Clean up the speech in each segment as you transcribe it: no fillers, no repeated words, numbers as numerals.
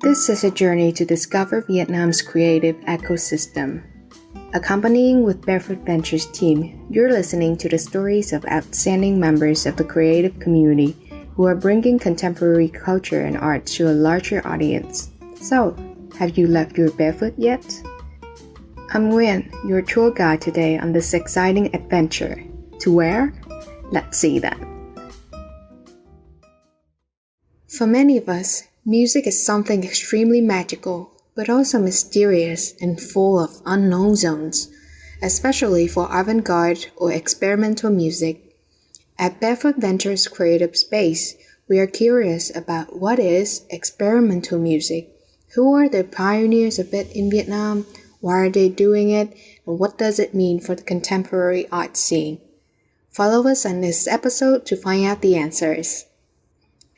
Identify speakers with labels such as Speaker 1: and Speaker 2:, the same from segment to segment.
Speaker 1: This is a journey to discover Vietnam's creative ecosystem. Accompanying with Barefoot Ventures team, you're listening to the stories of outstanding members of the creative community who are bringing contemporary culture and art to a larger audience. So, have you left your barefoot yet? I'm Nguyen, your tour guide today on this exciting adventure. To where? Let's see that. For many of us, music is something extremely magical, but also mysterious and full of unknown zones, especially for avant-garde or experimental music. At Barefoot Ventures Creative Space, we are curious about what is experimental music, who are the pioneers of it in Vietnam, why are they doing it, and what does it mean for the contemporary art scene. Follow us on this episode to find out the answers.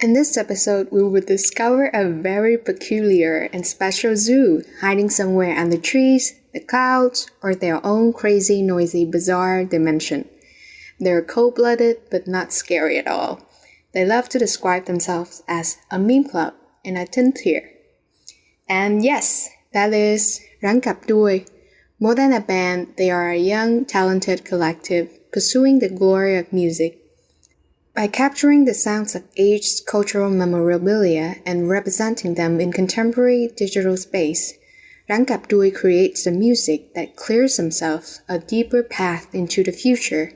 Speaker 1: In this episode, we will discover a very peculiar and special zoo hiding somewhere on the trees, the clouds, or their own crazy, noisy, bizarre dimension. They're cold-blooded but not scary at all. They love to describe themselves as a meme club and a tin tier. And yes, that is Rắn Cạp Đuôi. More than a band, they are a young, talented collective pursuing the glory of music. By capturing the sounds of aged cultural memorabilia and representing them in contemporary digital space, Rắn Cạp Đuôi creates the music that clears themselves a deeper path into the future.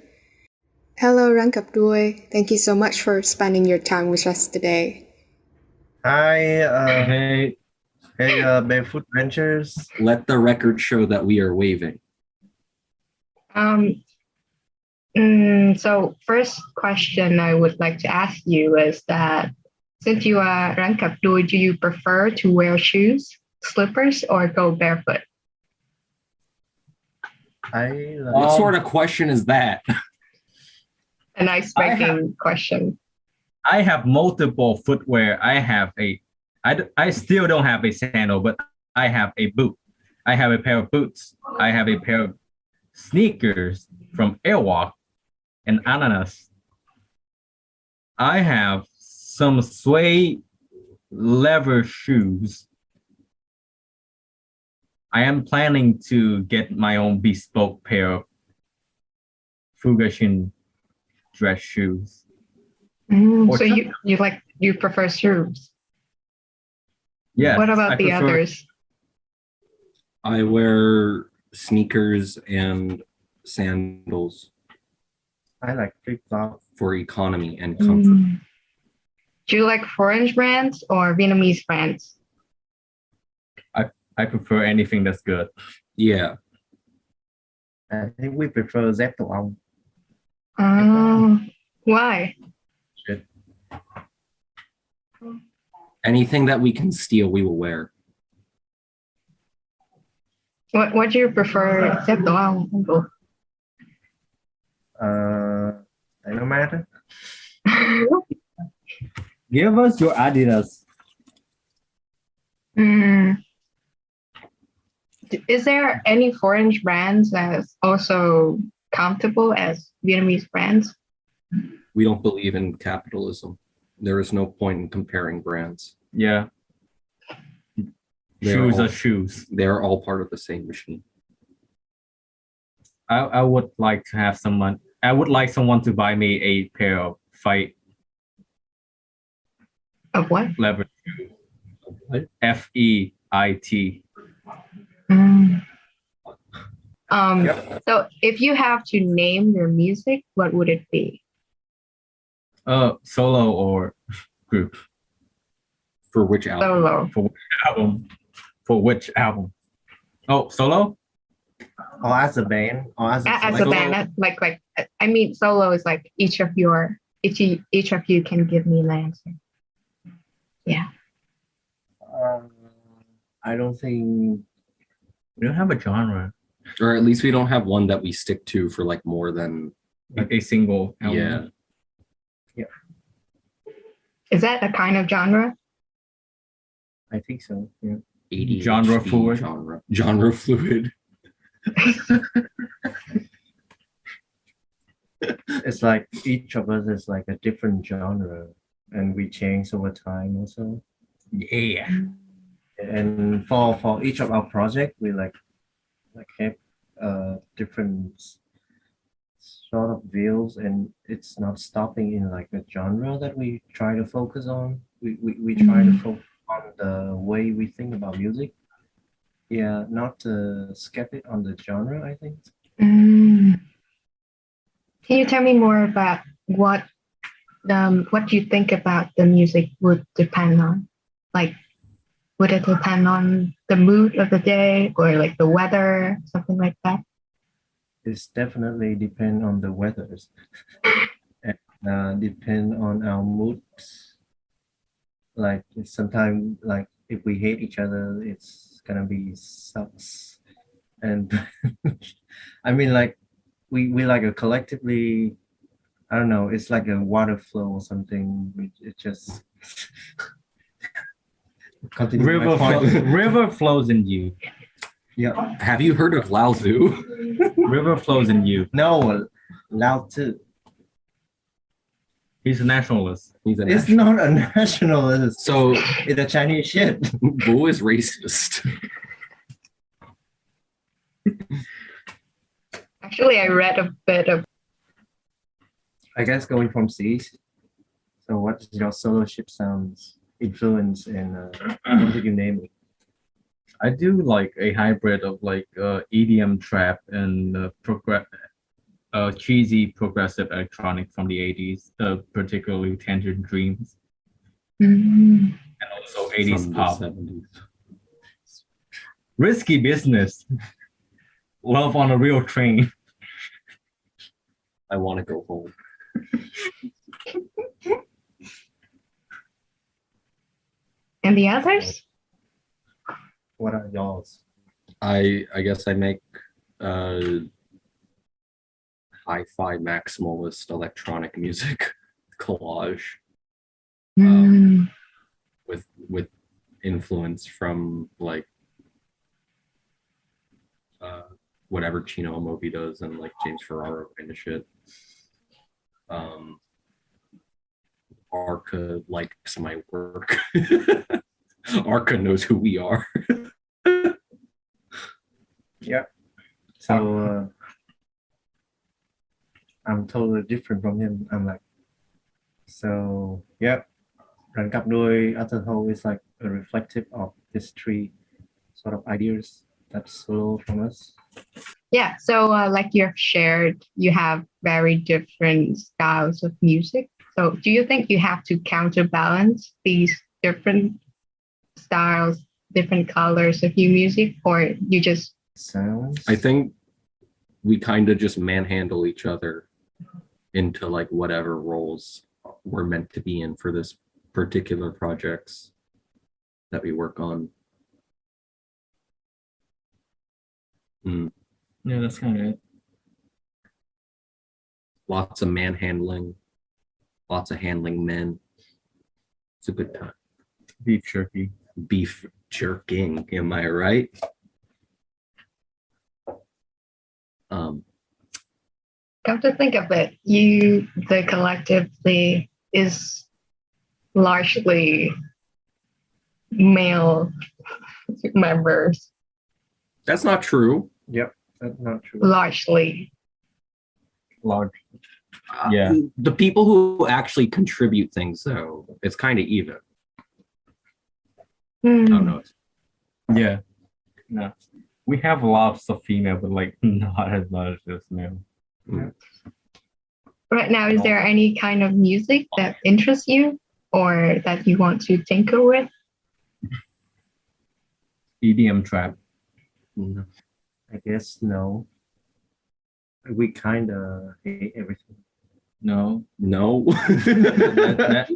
Speaker 1: Hello, Rắn Cạp Đuôi. Thank you so much for spending your time with us today.
Speaker 2: Hi, Barefoot Ventures.
Speaker 3: Let the record show that we are waving.
Speaker 4: So first question I would like to ask you is that since you are Rắn Cạp Đuôi, do you prefer to wear shoes, slippers, or go barefoot?
Speaker 3: What sort of question is that?
Speaker 4: A nice breaking question.
Speaker 2: I have multiple footwear. I still don't have a sandal, but I have a boot. I have a pair of boots. I have a pair of sneakers from Airwalk and Ananas. I have some suede leather shoes. I am planning to get my own bespoke pair of Fugashin dress shoes.
Speaker 4: So you prefer shoes?
Speaker 2: Yeah.
Speaker 4: What about the others?
Speaker 3: I wear sneakers and sandals.
Speaker 2: I like flip-flops
Speaker 3: for economy and comfort.
Speaker 4: Do you like foreign brands or Vietnamese brands?
Speaker 2: I prefer anything that's good.
Speaker 3: Yeah.
Speaker 2: I think we prefer Zepto.
Speaker 4: Why?
Speaker 3: Anything that we can steal, we will wear.
Speaker 4: What do you prefer?
Speaker 2: I don't matter. Give us your Adidas.
Speaker 4: Is there any foreign brands that's also comfortable as Vietnamese brands?
Speaker 3: We don't believe in capitalism. There is no point in comparing brands.
Speaker 2: Yeah. Shoes are shoes.
Speaker 3: They're all part of the same machine.
Speaker 2: I would like to have someone. I would like someone to buy me a pair of fight.
Speaker 4: Of what?
Speaker 2: Leather shoes. FEIT.
Speaker 4: So if you have to name your music, what would it be?
Speaker 2: Solo or group.
Speaker 3: For which album?
Speaker 4: Solo.
Speaker 2: For which album? Oh, solo?
Speaker 5: Or as a band? Or as
Speaker 4: a band, like I mean, solo is like each of you can give me an answer. Yeah.
Speaker 5: I don't think
Speaker 2: we don't have a genre,
Speaker 3: or at least we don't have one that we stick to for like more than
Speaker 2: like a single album.
Speaker 5: Yeah.
Speaker 4: Is that a kind of genre?
Speaker 5: I think so. Yeah.
Speaker 2: Genre fluid.
Speaker 3: Genre fluid.
Speaker 5: It's like each of us is like a different genre, and we change over time also.
Speaker 2: Yeah.
Speaker 5: And for each of our project, we like have different sort of views, and it's not stopping in like a genre that we try to focus on. We try to focus on the way we think about music. Yeah, not to skip it on the genre, I think.
Speaker 4: Mm. Can you tell me more about what you think about the music would depend on? Like, would it depend on the mood of the day or like the weather, something like that?
Speaker 5: It's definitely depend on the weathers and depend on our moods. Like sometimes, like if we hate each other, it's gonna be sucks. And I mean, like we like a collectively, I don't know, it's like a water flow or something. It just continue my point.
Speaker 2: River flows in you.
Speaker 5: Yeah,
Speaker 3: Have you heard of Lao Tzu?
Speaker 2: River flows in you.
Speaker 5: no, Lao Tzu.
Speaker 2: He's a nationalist.
Speaker 3: He's a
Speaker 5: It's
Speaker 3: national-
Speaker 5: not a nationalist.
Speaker 3: So
Speaker 5: It's a Chinese shit.
Speaker 3: Wu is racist.
Speaker 4: Actually, I read a bit of.
Speaker 5: I guess going from C's. So what is your solo ship sounds influence and what would you name it?
Speaker 2: I do like a hybrid of like EDM trap and cheesy progressive electronic from the 80s, particularly Tangerine Dreams,
Speaker 4: Mm.
Speaker 2: and also 80s
Speaker 3: From the
Speaker 2: pop.
Speaker 3: 70s.
Speaker 2: Risky business. Love on a real train.
Speaker 3: I want to go home.
Speaker 4: And the others?
Speaker 5: What are yours?
Speaker 3: I guess I make hi-fi maximalist electronic music collage
Speaker 4: Mm.
Speaker 3: with influence from like whatever Chino Moby does and like James Ferraro kind of shit. Arca likes my work. Arca knows who we are.
Speaker 5: Yeah. So I'm totally different from him. I'm like, so yeah, Rắn Cạp Đuôi as a whole is like a reflective of these three sort of ideas that's solo from us.
Speaker 4: Yeah. So, like you've shared, you have very different styles of music. So, do you think you have to counterbalance these different styles, different colors of your music, or you just?
Speaker 5: Sounds.
Speaker 3: I think we kind of just manhandle each other into like whatever roles we're meant to be in for this particular projects that we work on.
Speaker 2: Yeah, that's kind of it.
Speaker 3: Lots of manhandling, lots of handling men. It's a good time.
Speaker 2: Beef jerky.
Speaker 3: Beef jerking, am I right?
Speaker 4: Come to think of it, the collectively is largely male members.
Speaker 3: That's not true.
Speaker 5: Yep, that's not true.
Speaker 4: Largely.
Speaker 2: Large. Yeah.
Speaker 3: The people who actually contribute things, though, it's kind of even. I don't know.
Speaker 2: Yeah. No. We have lots of female, but like not as much as male.
Speaker 4: Right now, is there any kind of music that interests you or that you want to tinker with?
Speaker 2: EDM trap.
Speaker 3: No.
Speaker 5: I guess no. We kind of hate everything.
Speaker 2: No.
Speaker 3: No.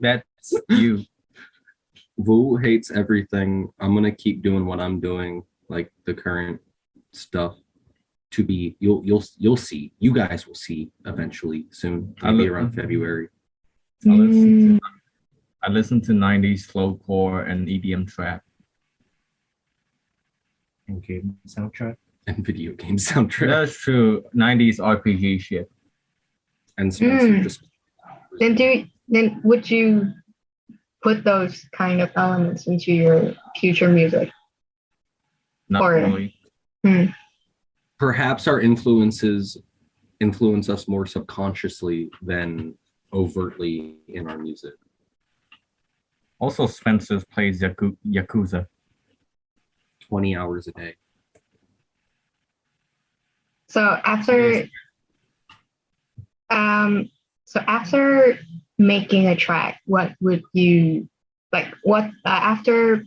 Speaker 2: That's you.
Speaker 3: Wu hates everything. I'm gonna keep doing what I'm doing, like the current stuff. To be, you'll see. You guys will see eventually soon. Maybe around February.
Speaker 2: I listen to 90s slowcore and EDM trap.
Speaker 5: And game soundtrack.
Speaker 3: And video game soundtrack.
Speaker 2: That's true. 90s RPG shit.
Speaker 3: And Spencer just
Speaker 4: Then would you put those kind of elements into your future music?
Speaker 2: Not
Speaker 4: Or-
Speaker 2: really.
Speaker 3: Perhaps our influences influence us more subconsciously than overtly in our music.
Speaker 2: Also, Spencer plays Yakuza.
Speaker 3: 20 hours a day.
Speaker 4: So after making a track, what would you like? What after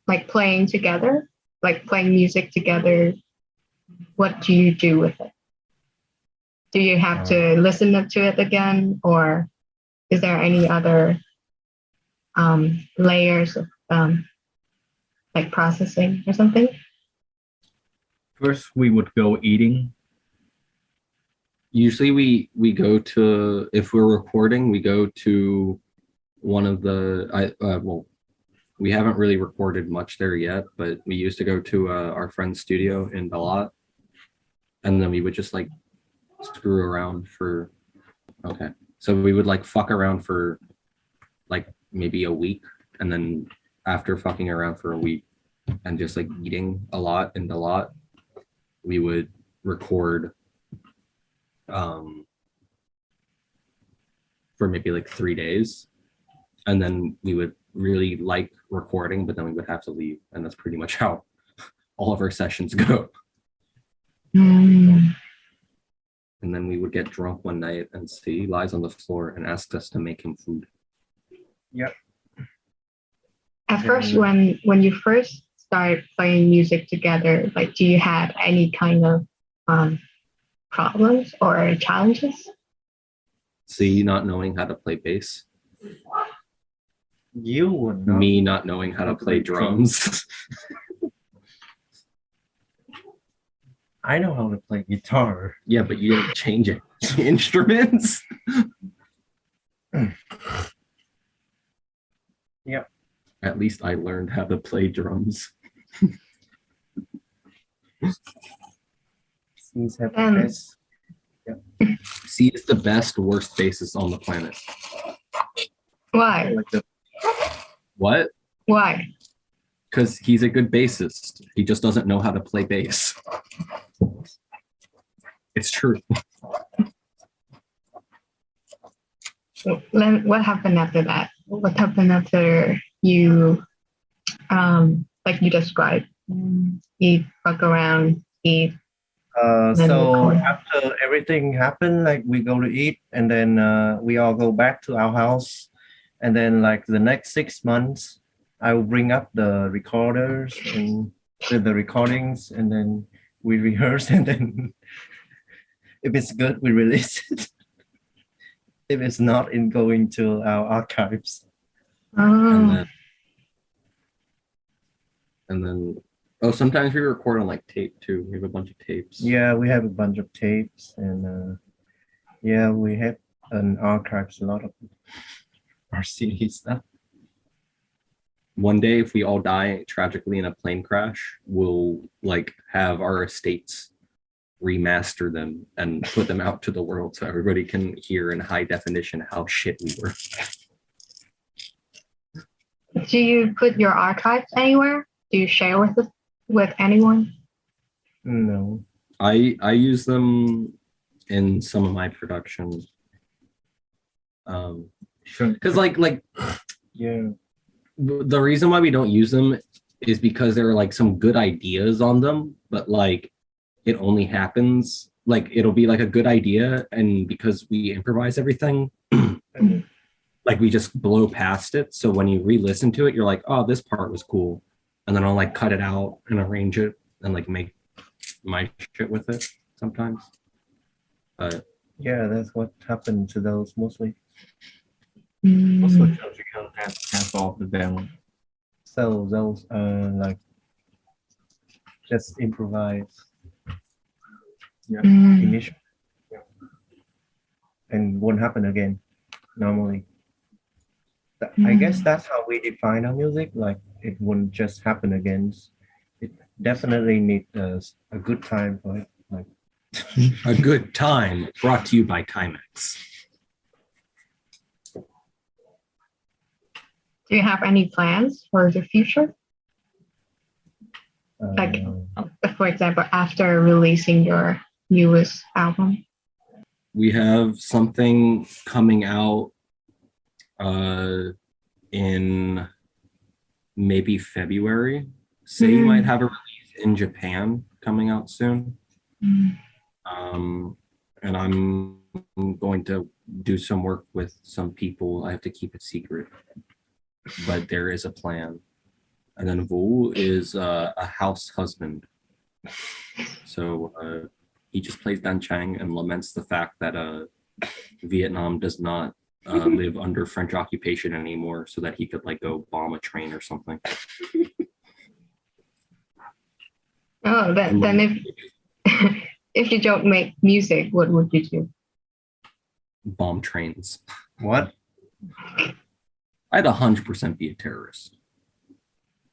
Speaker 4: like playing together, like playing music together? What do you do with it? Do you have to listen to it again, or is there any other layers of like processing or something?
Speaker 2: First, we would go eating.
Speaker 3: Usually we go to, if we're recording, we go to one of the, well, we haven't really recorded much there yet, but we used to go to our friend's studio in Balat, and then we would just like screw around for, okay. So we would like fuck around for like maybe a week, and then after fucking around for a week and just like eating a lot in Balat, we would record for maybe like 3 days, and then we would really like recording, but then we would have to leave, and that's pretty much how all of our sessions go. And then we would get drunk one night and he lies on the floor and asks us to make him food.
Speaker 5: Yep.
Speaker 4: At first, when you first started playing music together, like, do you have any kind of problems or challenges?
Speaker 3: C, not knowing how to play bass.
Speaker 5: You would know.
Speaker 3: Me not knowing how to play drums.
Speaker 5: I know how to play guitar.
Speaker 3: Yeah, but you didn't change it. Instruments.
Speaker 5: Yep.
Speaker 3: At least I learned how to play drums.
Speaker 5: Seems have the best.
Speaker 3: C is the best, worst bassist on the planet.
Speaker 4: Why?
Speaker 5: Like the
Speaker 3: What?
Speaker 4: Why?
Speaker 3: Because he's a good bassist. He just doesn't know how to play bass. It's true.
Speaker 4: What happened after that? What happened after you, like you described, you fuck around, eat?
Speaker 5: So
Speaker 4: record.
Speaker 5: after everything happened, like we go to eat, and then we all go back to our house, and then like the next 6 months, I will bring up the recorders and the recordings, and then we rehearse, and then if it's good, we release it. If it's not, it going to our archives.
Speaker 4: Oh,
Speaker 3: And then sometimes we record on like tape too. We have a bunch of tapes.
Speaker 5: Yeah, we have a bunch of tapes, and yeah, we have an archives, a lot of our CD stuff.
Speaker 3: One day, if we all die tragically in a plane crash, we'll like have our estates remaster them and put them out to the world so everybody can hear in high definition how shit we were.
Speaker 4: do you put your archives anywhere? Do you share with anyone?
Speaker 5: No.
Speaker 3: I use them in some of my production. Because like
Speaker 5: Yeah.
Speaker 3: the reason why we don't use them is because there are like some good ideas on them, but like it only happens, like it'll be like a good idea, and because we improvise everything, like we just blow past it. So when you re-listen to it, you're like, oh, this part was cool. And then I'll like cut it out and arrange it and like make my shit with it sometimes. But
Speaker 5: Yeah, that's what happened to those mostly.
Speaker 2: Also, shows you can pass off the demo.
Speaker 5: So those like just improvise initially, and won't happen again normally. I guess that's how we define our music. Like it won't just happen again. It definitely needs a good time for it. Like
Speaker 3: a good time brought to you by Timex.
Speaker 4: Do you have any plans for the future? Like, for example, after releasing your newest album?
Speaker 3: We have something coming out in maybe February. City might have a release in Japan coming out soon. And I'm going to do some work with some people. I have to keep it secret, but there is a plan. And then Vu is a house husband. So he just plays Dan Chang and laments the fact that Vietnam does not live under French occupation anymore, so that he could like go bomb a train or something.
Speaker 4: Oh, then if you don't make music, what would you do?
Speaker 3: Bomb trains.
Speaker 5: What?
Speaker 3: I'd 100% be a terrorist.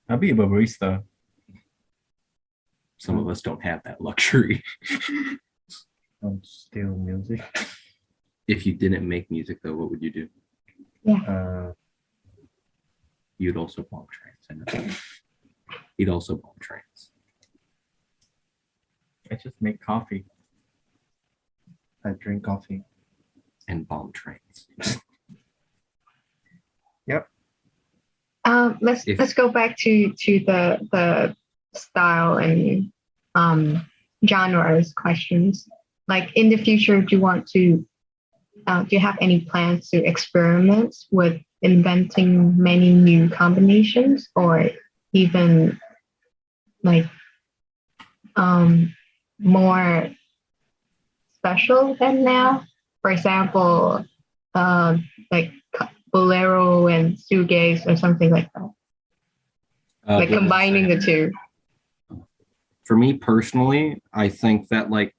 Speaker 2: I'll be a barista.
Speaker 3: Some of us don't have that luxury.
Speaker 5: Steal music.
Speaker 3: If you didn't make music, though, what would you do? You'd also bomb trains. I know. He'd also bomb trains.
Speaker 2: I just make coffee.
Speaker 5: I drink coffee.
Speaker 3: And bomb trains.
Speaker 5: Yep.
Speaker 4: Let's go back to the style and genres questions. Like in the future, do you have any plans to experiment with inventing many new combinations, or even like more special than now? For example, like bolero and shoegaze or something like that. Like combining the two.
Speaker 3: For me personally, I think that like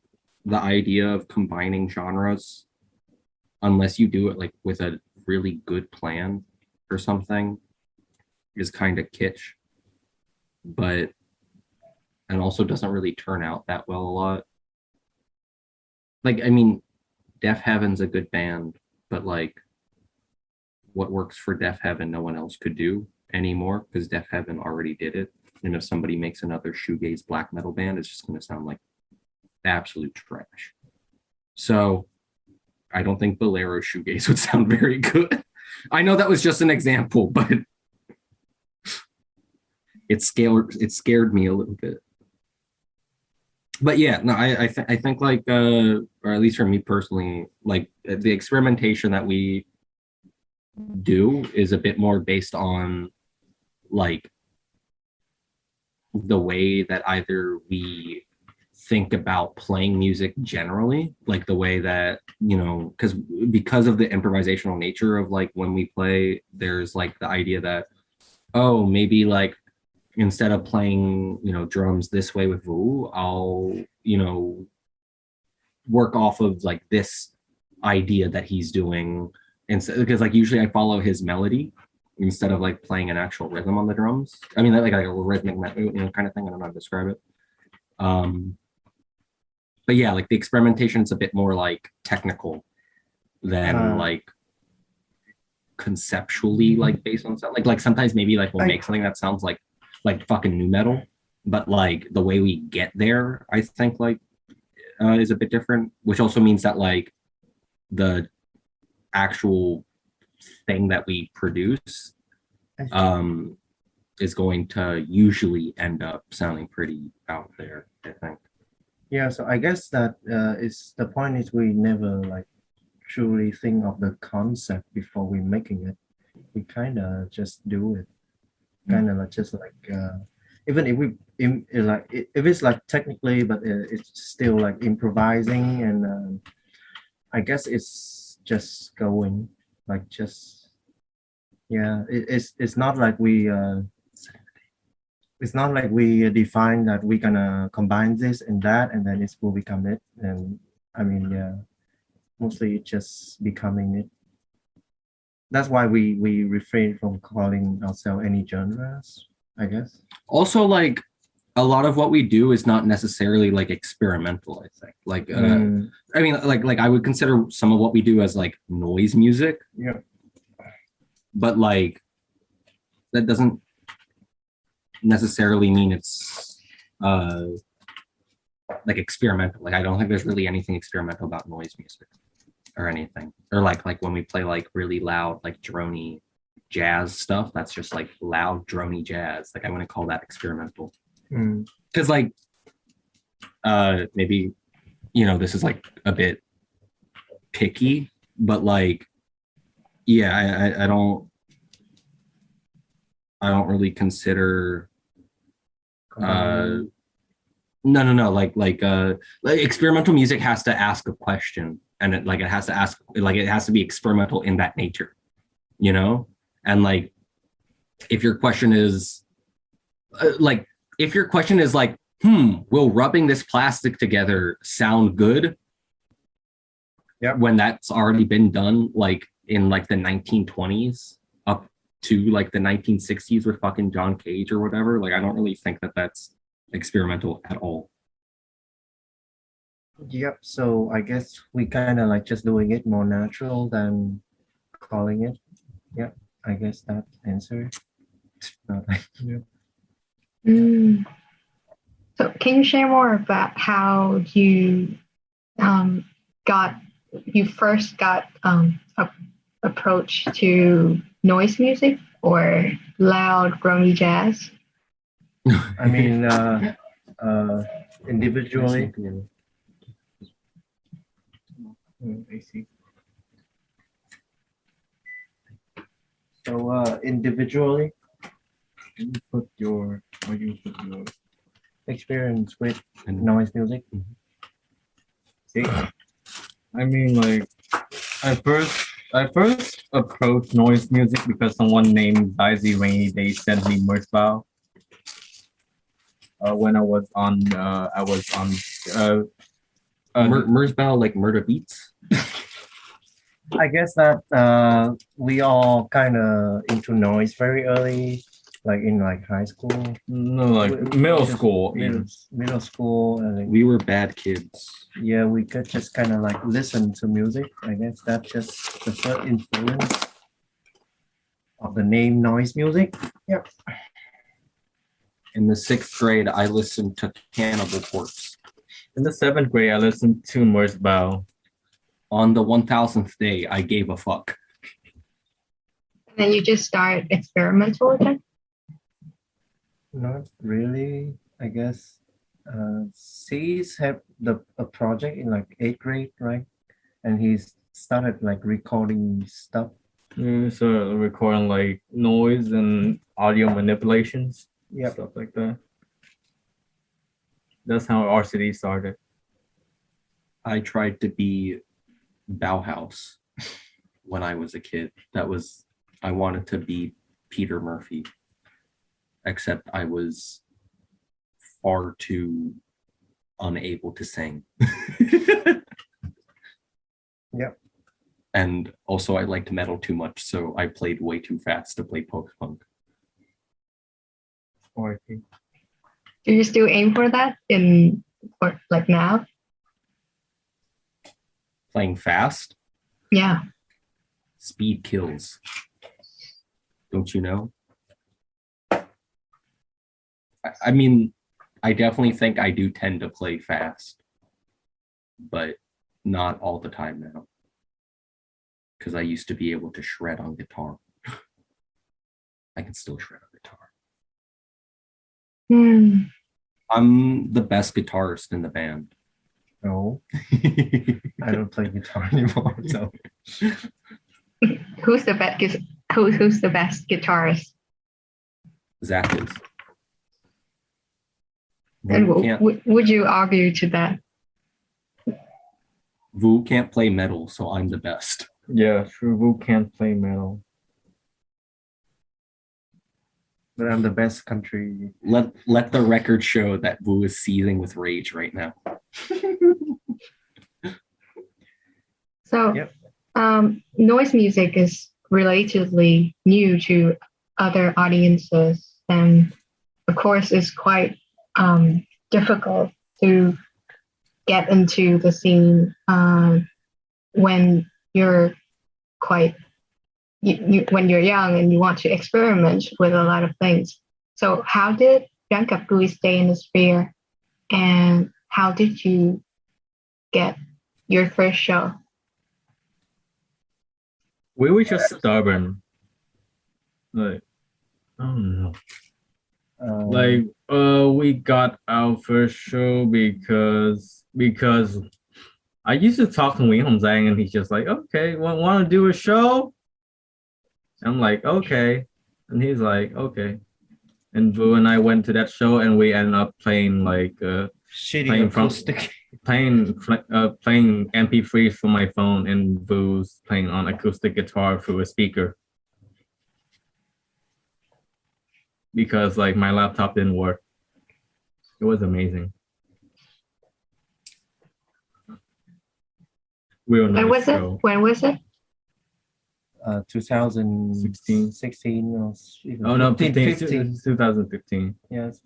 Speaker 3: the idea of combining genres, unless you do it like with a really good plan or something, is kind of kitsch. But and also doesn't really turn out that well a lot. Like, I mean, Deaf Heaven's a good band, but like what works for Deaf Heaven no one else could do anymore, because Deaf Heaven already did it. And if somebody makes another shoegaze black metal band, it's just going to sound like absolute trash. So I don't think bolero shoegaze would sound very good. I know that was just an example, but it scared me a little bit. But yeah, no, I think like, or at least for me personally, like the experimentation that we do is a bit more based on like the way that either we think about playing music generally, like the way that, you know, because of the improvisational nature of like when we play, there's like the idea that, oh, maybe like instead of playing, you know, drums this way with Vu, I'll, you know, work off of like this idea that he's doing. And so, because like usually I follow his melody instead of like playing an actual rhythm on the drums. I mean, like a rhythmic, you know, kind of thing. I don't know how to describe it. But yeah, like the experimentation is a bit more like technical than like conceptually like based on something. Like sometimes maybe like we'll make something that sounds like fucking new metal, but like the way we get there, I think like is a bit different, which also means that like the actual thing that we produce is going to usually end up sounding pretty out there, I think.
Speaker 5: Yeah, so I guess that is the point is we never like truly think of the concept before we making it. We kind of just do it, kind of like just like even if it's like technically, but it's still like improvising, and I guess it's just going like just it's not like we it's not like we define that we're gonna combine this and that and then it will become it. And I mean, yeah, mostly it's just becoming it. That's why we refrain from calling ourselves any genres, I guess. Also, like a lot of what we do is not necessarily like experimental, I think. Like I mean, like I would consider some of what we do as like noise music. Yeah.
Speaker 3: But like that doesn't necessarily mean it's like experimental. Like I don't think there's really anything experimental about noise music or anything. Or like when we play like really loud, like drony jazz stuff, that's just like loud drony jazz. Like I wouldn't call that experimental. Because like maybe, you know, this is like a bit picky, but like, yeah, I don't really consider no like experimental music has to ask a question, and it has to be experimental in that nature, you know. And like if your question is like will rubbing this plastic together sound good?
Speaker 5: Yeah.
Speaker 3: When that's already been done like in like the 1920s up to like the 1960s with fucking John Cage or whatever, like I don't really think that that's experimental at all.
Speaker 5: Yep. So I guess we kind of like just doing it more natural than calling it. Yeah. I guess that answer. Yeah.
Speaker 4: So can you share more about how you first got approach to noise music or loud groany jazz?
Speaker 5: I mean, individually. I see. So individually, you put your experience with noise music.
Speaker 2: See, I mean, like I first approached noise music because someone named Daisy Rainy Day sent me Merzbow. When I was on
Speaker 3: Merzbow, like murder beats.
Speaker 5: I guess that we all kind of into noise very early, like in like high school.
Speaker 2: No, like middle school.
Speaker 5: Middle school. And
Speaker 3: we were bad kids.
Speaker 5: Yeah, we could just kind of like listen to music. I guess that's just the first influence of the name noise music. Yep.
Speaker 3: In the 6th grade, I listened to Cannibal Corpse.
Speaker 2: In the 7th grade, I listened to Merzbow.
Speaker 3: On the 1000th day, I gave a fuck.
Speaker 4: And then you just start experimental with it?
Speaker 5: Not really, I guess. C's have a project in like 8th grade, right? And he's started like recording stuff.
Speaker 2: So recording like noise and audio manipulations.
Speaker 5: Yeah,
Speaker 2: stuff like that. That's how RCD started.
Speaker 3: I tried to be Bauhaus when I was a kid. I wanted to be Peter Murphy, except I was far too unable to sing.
Speaker 5: Yep.
Speaker 3: And also I liked metal too much, so I played way too fast to play post-punk.
Speaker 4: Do you still aim for that or like now?
Speaker 3: Playing fast?
Speaker 4: Yeah.
Speaker 3: Speed kills. Don't you know? I mean, I definitely think I do tend to play fast, but not all the time now. Because I used to be able to shred on guitar. I can still shred on guitar. I'm the best guitarist in the band.
Speaker 5: No, I don't play guitar anymore. So,
Speaker 4: who's the best guitarist?
Speaker 3: Zach is.
Speaker 4: And would you argue to that?
Speaker 3: Vu can't play metal, so I'm the best.
Speaker 2: Yeah, true. Vu can't play metal.
Speaker 5: But I'm the best country.
Speaker 3: Let the record show that Vu is seething with rage right now.
Speaker 4: So,
Speaker 5: yep.
Speaker 4: Noise music is relatively new to other audiences, and of course, it's quite difficult to get into the scene when you're quite when you're young and you want to experiment with a lot of things. So how did Rắn Cạp Đuôi stay in the sphere, and how did you get your first show?
Speaker 2: We were just stubborn. Like, I don't know. We got our first show because I used to talk to Wing Hong Zhang, and he's just like, okay, want to do a show? I'm like, okay, and he's like, okay. And Vu and I went to that show, and we ended up playing like
Speaker 5: Shitty acoustic.
Speaker 2: playing MP3s from my phone, and Vu's playing on acoustic guitar through a speaker. Because like my laptop didn't work. It was amazing.
Speaker 4: When was it?
Speaker 5: 2016 or
Speaker 2: oh no,
Speaker 5: 15.
Speaker 2: 2015.
Speaker 5: Yes.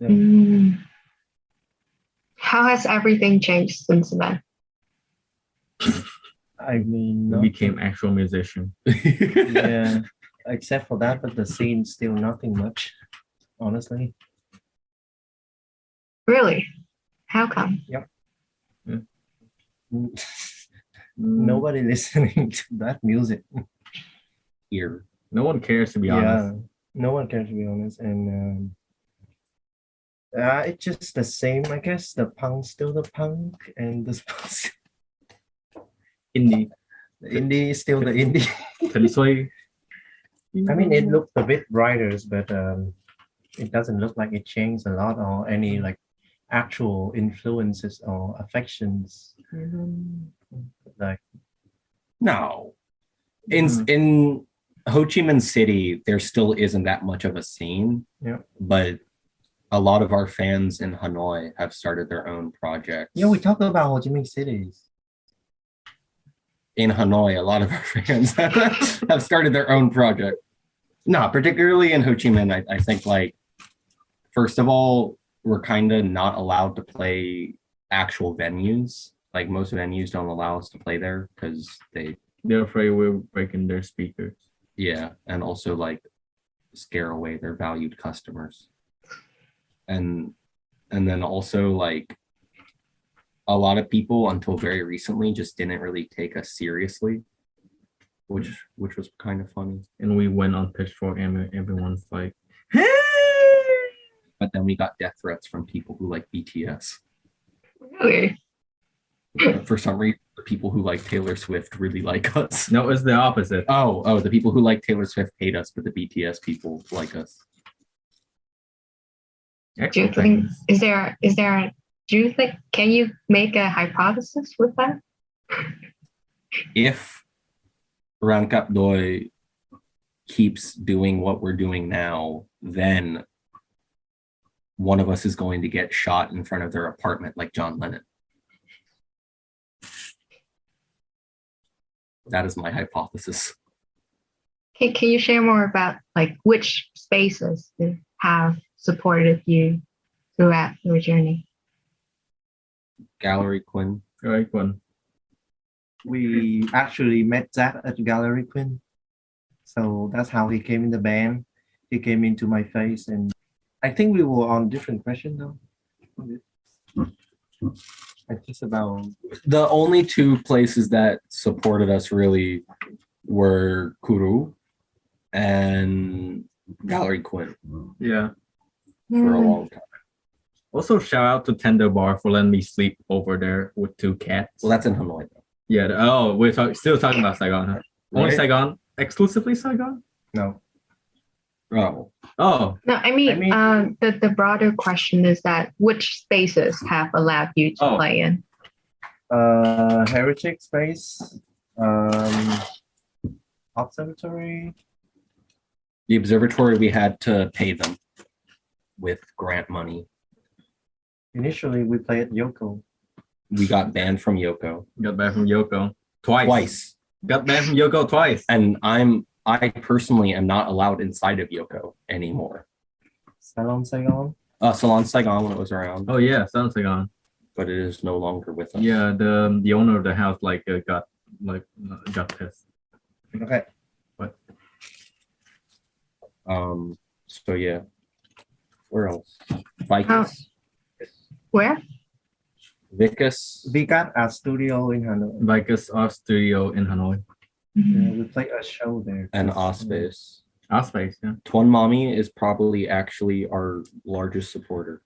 Speaker 4: How has everything changed since then?
Speaker 5: I mean,
Speaker 2: We became actual musicians.
Speaker 5: yeah, except for that, but the scene's still nothing much, honestly.
Speaker 4: Really? How come?
Speaker 5: Yep.
Speaker 2: Yeah.
Speaker 5: Nobody listening to that music
Speaker 3: Here.
Speaker 2: No one cares, to be honest.
Speaker 5: No one cares, to be honest, and it's just the same, I guess. The punk's still the punk, and the
Speaker 2: Indie.
Speaker 5: the indie is still the indie. I mean, it looked a bit brighter, but it doesn't look like it changed a lot or any like actual influences or affections. Like,
Speaker 3: No. In Ho Chi Minh City, there still isn't that much of a scene.
Speaker 5: Yeah.
Speaker 3: But a lot of our fans in Hanoi have started their own projects.
Speaker 5: yeah, we talked about Ho Chi Minh cities.
Speaker 3: In Hanoi, a lot of our fans have started their own project. No, particularly in Ho Chi Minh, I think, like, first of all, we're kind of not allowed to play actual venues. Like, most venues don't allow us to play there because
Speaker 2: They're afraid we're breaking their speakers.
Speaker 3: yeah, and also like scare away their valued customers. And then also like a lot of people until very recently just didn't really take us seriously, which was kind of funny.
Speaker 2: And we went on Pitchfork, and everyone's like,
Speaker 3: But then we got death threats from people who like BTS.
Speaker 4: Really?
Speaker 3: For some reason, the people who like Taylor Swift really like us.
Speaker 2: no, it's the opposite.
Speaker 3: Oh, the people who like Taylor Swift hate us, but the BTS people like us.
Speaker 4: Do you think can you make a hypothesis with that?
Speaker 3: If Rắn Cạp Đuôi keeps doing what we're doing now, then one of us is going to get shot in front of their apartment like John Lennon. That is my hypothesis.
Speaker 4: Can you share more about like which spaces have supported you throughout your journey?
Speaker 3: Gallery Quinn.
Speaker 2: Right one.
Speaker 5: We actually met Zach at Gallery Quinn. So that's how he came in the band. He came into my face, and I think we were on different questions though. Like just about
Speaker 3: The only two places that supported us really were Kuru and Gallery Quinn
Speaker 2: Yeah.
Speaker 3: for a long time.
Speaker 2: Also, shout out to Tender Bar for letting me sleep over there with 2 cats.
Speaker 3: Well, that's in Hanoi though.
Speaker 2: Yeah. We're still talking about Saigon, huh? Only
Speaker 3: Right?
Speaker 2: Saigon? Exclusively Saigon?
Speaker 5: no.
Speaker 2: Oh,
Speaker 4: No, I mean, the broader question is that which spaces have allowed you to play in?
Speaker 5: Heritage Space, Observatory.
Speaker 3: The observatory, we had to pay them with grant money.
Speaker 5: Initially, we played Yoko.
Speaker 3: We got banned from Yoko
Speaker 2: got back from Yoko twice.
Speaker 3: twice.
Speaker 2: Got banned from Yoko twice.
Speaker 3: And I personally am not allowed inside of Yoko anymore.
Speaker 5: Salon Saigon.
Speaker 3: Salon Saigon when it was around,
Speaker 2: Oh yeah, sounds Saigon.
Speaker 3: but it is no longer with us.
Speaker 2: Yeah, the owner of the house got pissed.
Speaker 5: Okay.
Speaker 2: What?
Speaker 3: So yeah. Where else? Vicus.
Speaker 4: Where?
Speaker 3: Vicus.
Speaker 5: We got a studio in Hanoi.
Speaker 2: Vicus Art Studio in Hanoi.
Speaker 5: Yeah, we play a show there.
Speaker 3: And Ospace.
Speaker 2: Ospace, yeah.
Speaker 3: Tuan Mommy is probably actually our largest supporter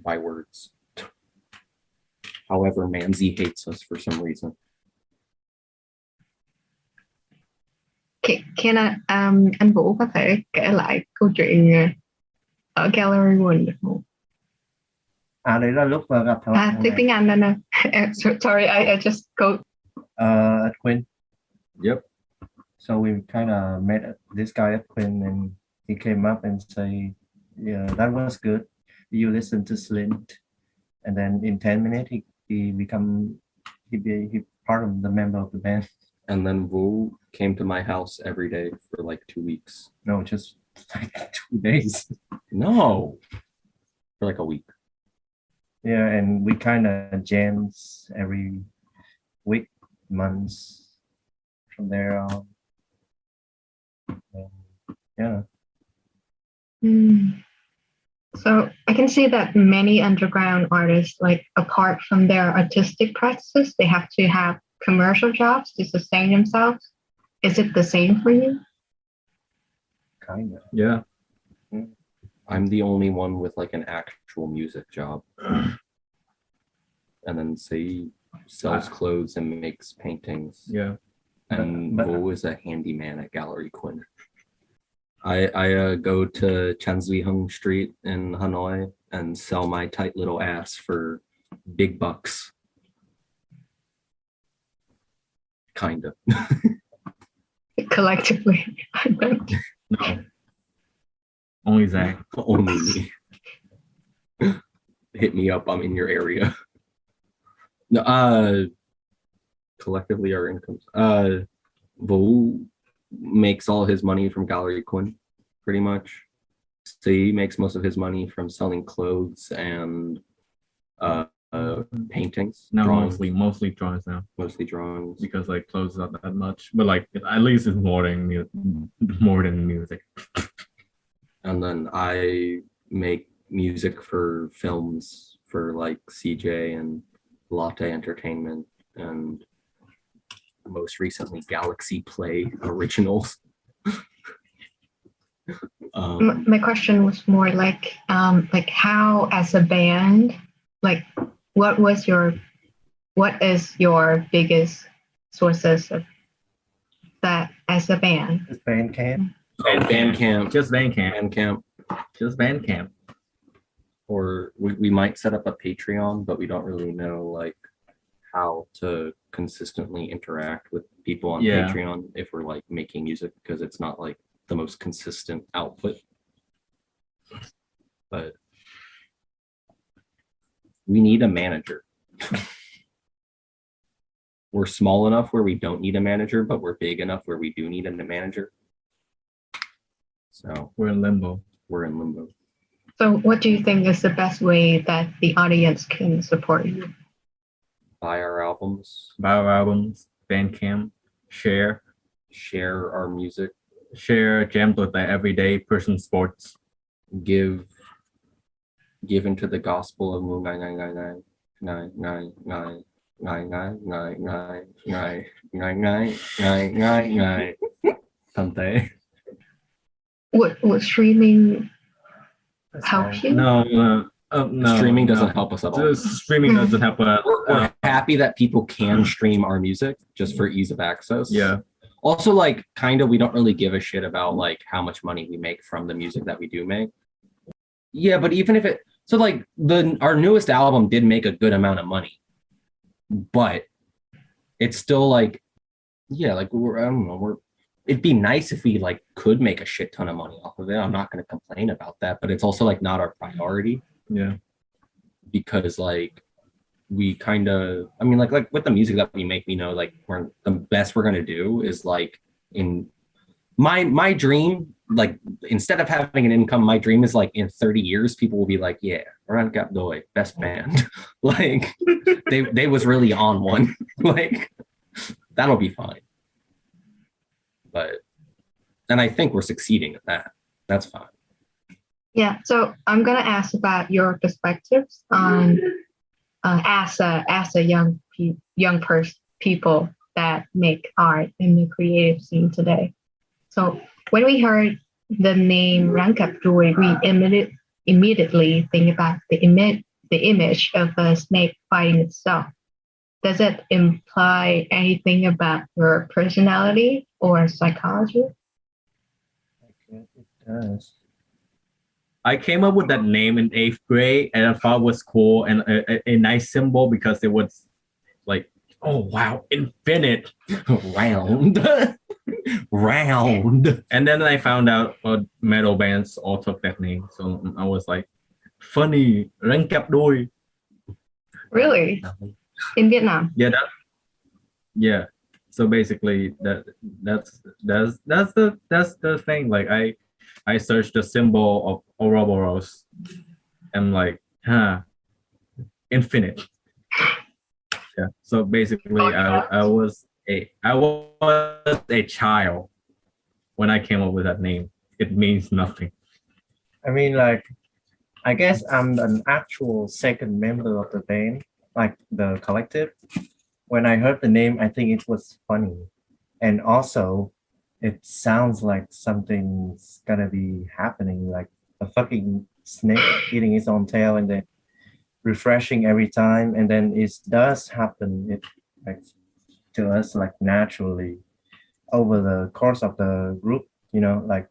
Speaker 3: by words. However, Manzi hates us for some reason.
Speaker 4: Anh Vũ có thể kể lại câu chuyện ở Gallery One được không?
Speaker 5: Đấy là lúc mà gặp
Speaker 4: Tiếng Anh anh ơi. Sorry, I just go.
Speaker 5: At Quinn.
Speaker 2: Yep.
Speaker 5: So we kind of met this guy at Quinn, and he came up and say, "Yeah, that was good. You listen to Slint," and then in 10 minutes he part of the member of the band.
Speaker 3: And then Wu came to my house every day for like 2 weeks.
Speaker 5: No, just like 2 days.
Speaker 3: No, for like a week.
Speaker 5: Yeah, and we kind of jams every week, months from there on. Yeah.
Speaker 4: So I can see that many underground artists, like apart from their artistic practices, they have to have commercial jobs to sustain themselves. Is it the same for you?
Speaker 5: Kind of.
Speaker 2: Yeah.
Speaker 3: I'm the only one with like an actual music job. And then say sells clothes and makes paintings.
Speaker 2: Yeah.
Speaker 3: And Vo is a handyman at Gallery Quinn. I go to Chanzuihung Street in Hanoi and sell my tight little ass for big bucks. Kind of.
Speaker 4: Collectively.
Speaker 2: No. Only Zach.
Speaker 3: Only me. Hit me up. I'm in your area. No, collectively our incomes. Vo makes all his money from Gallery Quinn, pretty much. So he makes most of his money from selling clothes and paintings.
Speaker 2: No,
Speaker 3: drawings.
Speaker 2: mostly drawings now.
Speaker 3: Mostly drawings.
Speaker 2: Because like clothes not that much, but like at least it's more than music.
Speaker 3: And then I make music for films for like CJ and Latte Entertainment and most recently Galaxy Play Originals.
Speaker 4: My question was more like how as a band, like what is your biggest sources of that as a band?
Speaker 5: It's Bandcamp.
Speaker 3: Bandcamp.
Speaker 2: Just Bandcamp.
Speaker 3: Bandcamp.
Speaker 2: Just Bandcamp.
Speaker 3: Or we might set up a Patreon, but we don't really know like how to consistently interact with people on Patreon if we're like making music, because it's not like the most consistent output. But we need a manager. We're small enough where we don't need a manager, but we're big enough where we do need a manager. So
Speaker 2: we're in limbo.
Speaker 4: So what do you think is the best way that the audience can support you?
Speaker 3: Buy our albums,
Speaker 2: Bandcamp, share
Speaker 3: our music,
Speaker 2: share jam with the everyday person sports,
Speaker 3: give into the gospel of Mu Ngai Ngai Ngai Ngai Ngai Ngai Ngai Ngai Ngai Ngai Ngai Ngai Ngai Ngai Tante. Would
Speaker 4: streaming help you?
Speaker 2: No.
Speaker 3: Streaming doesn't help us at all.
Speaker 2: Streaming doesn't help us.
Speaker 3: We're happy that people can stream our music just for ease of access.
Speaker 2: Yeah.
Speaker 3: Also, like, kind of, we don't really give a shit about like how much money we make from the music that we do make. Yeah, but even if our newest album did make a good amount of money, but it's still like, yeah, like it'd be nice if we like could make a shit ton of money off of it. I'm not going to complain about that, but it's also like not our priority.
Speaker 2: Yeah.
Speaker 3: Because like we kind of, I mean, like with the music that we make, we know like the best we're going to do is like in my dream, like instead of having an income, my dream is like in 30 years, people will be like, yeah, Rắn Cạp Đuôi, best band. Like they was really on one. Like that'll be fine. And I think we're succeeding at that. That's fine.
Speaker 4: Yeah. So I'm gonna ask about your perspectives on as a young people that make art in the creative scene today. So when we heard the name Rắn Cạp Đuôi, we immediately think about the image of a snake fighting itself. Does it imply anything about your personality or psychology?
Speaker 5: Okay, it does.
Speaker 2: I came up with that name in 8th grade, and I thought it was cool and a nice symbol because it was like, oh wow, infinite.
Speaker 3: Round. Round.
Speaker 2: And then I found out metal bands all took that name, so I was like, funny, Rắn Cạp Đuôi.
Speaker 4: Really? In Vietnam?
Speaker 2: Yeah. So basically, that's the thing. Like I searched the symbol of Ouroboros, and like, infinite. Yeah. So basically, I was a child when I came up with that name. It means nothing.
Speaker 5: I mean, like, I guess I'm an actual second member of the band, like the collective. When I heard the name, I think it was funny. And also, it sounds like something's gonna be happening, like a fucking snake eating its own tail and then refreshing every time. And then it does happen, it like to us, like naturally over the course of the group, you know, like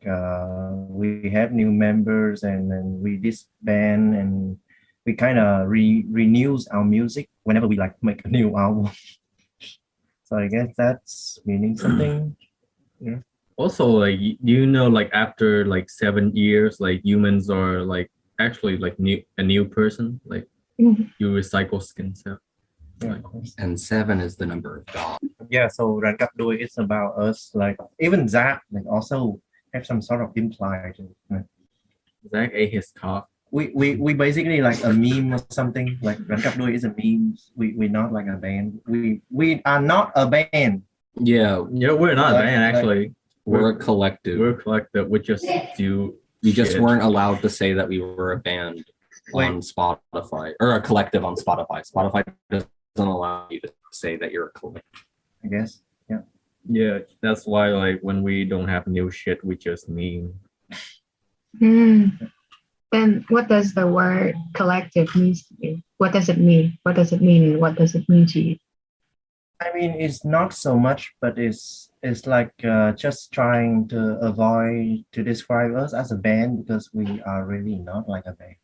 Speaker 5: we have new members and then we disband and we kind of renews our music whenever we like make a new album. So I guess that's meaning something. Yeah.
Speaker 2: Also, like, like after like 7 years, like humans are like actually like a new person. Like you recycle skin cells.
Speaker 5: Yeah,
Speaker 2: Like,
Speaker 3: And 7 is the number of God.
Speaker 5: yeah, so Rắn Cạp Đuôi is about us, like even Zach like also have some sort of implied.
Speaker 2: Zach ate his cock.
Speaker 5: We basically like a meme or something. Like Rắn Cạp Đuôi is a meme. We're not like a band. We are not a band.
Speaker 3: Yeah,
Speaker 2: We're not a band actually.
Speaker 3: we're a collective.
Speaker 2: We're a collective. We just do.
Speaker 3: We just
Speaker 2: shit.
Speaker 3: weren't allowed to say that we were a band on Spotify or a collective on Spotify. Spotify doesn't allow you to say that you're a collective.
Speaker 5: I guess. Yeah.
Speaker 2: Yeah, that's why like when we don't have new shit, we just meme.
Speaker 4: Then what does the word collective mean to you? What does it mean? What does it mean? What does it mean to you?
Speaker 5: I mean, it's not so much, but it's like just trying to avoid to describe us as a band because we are really not like a band.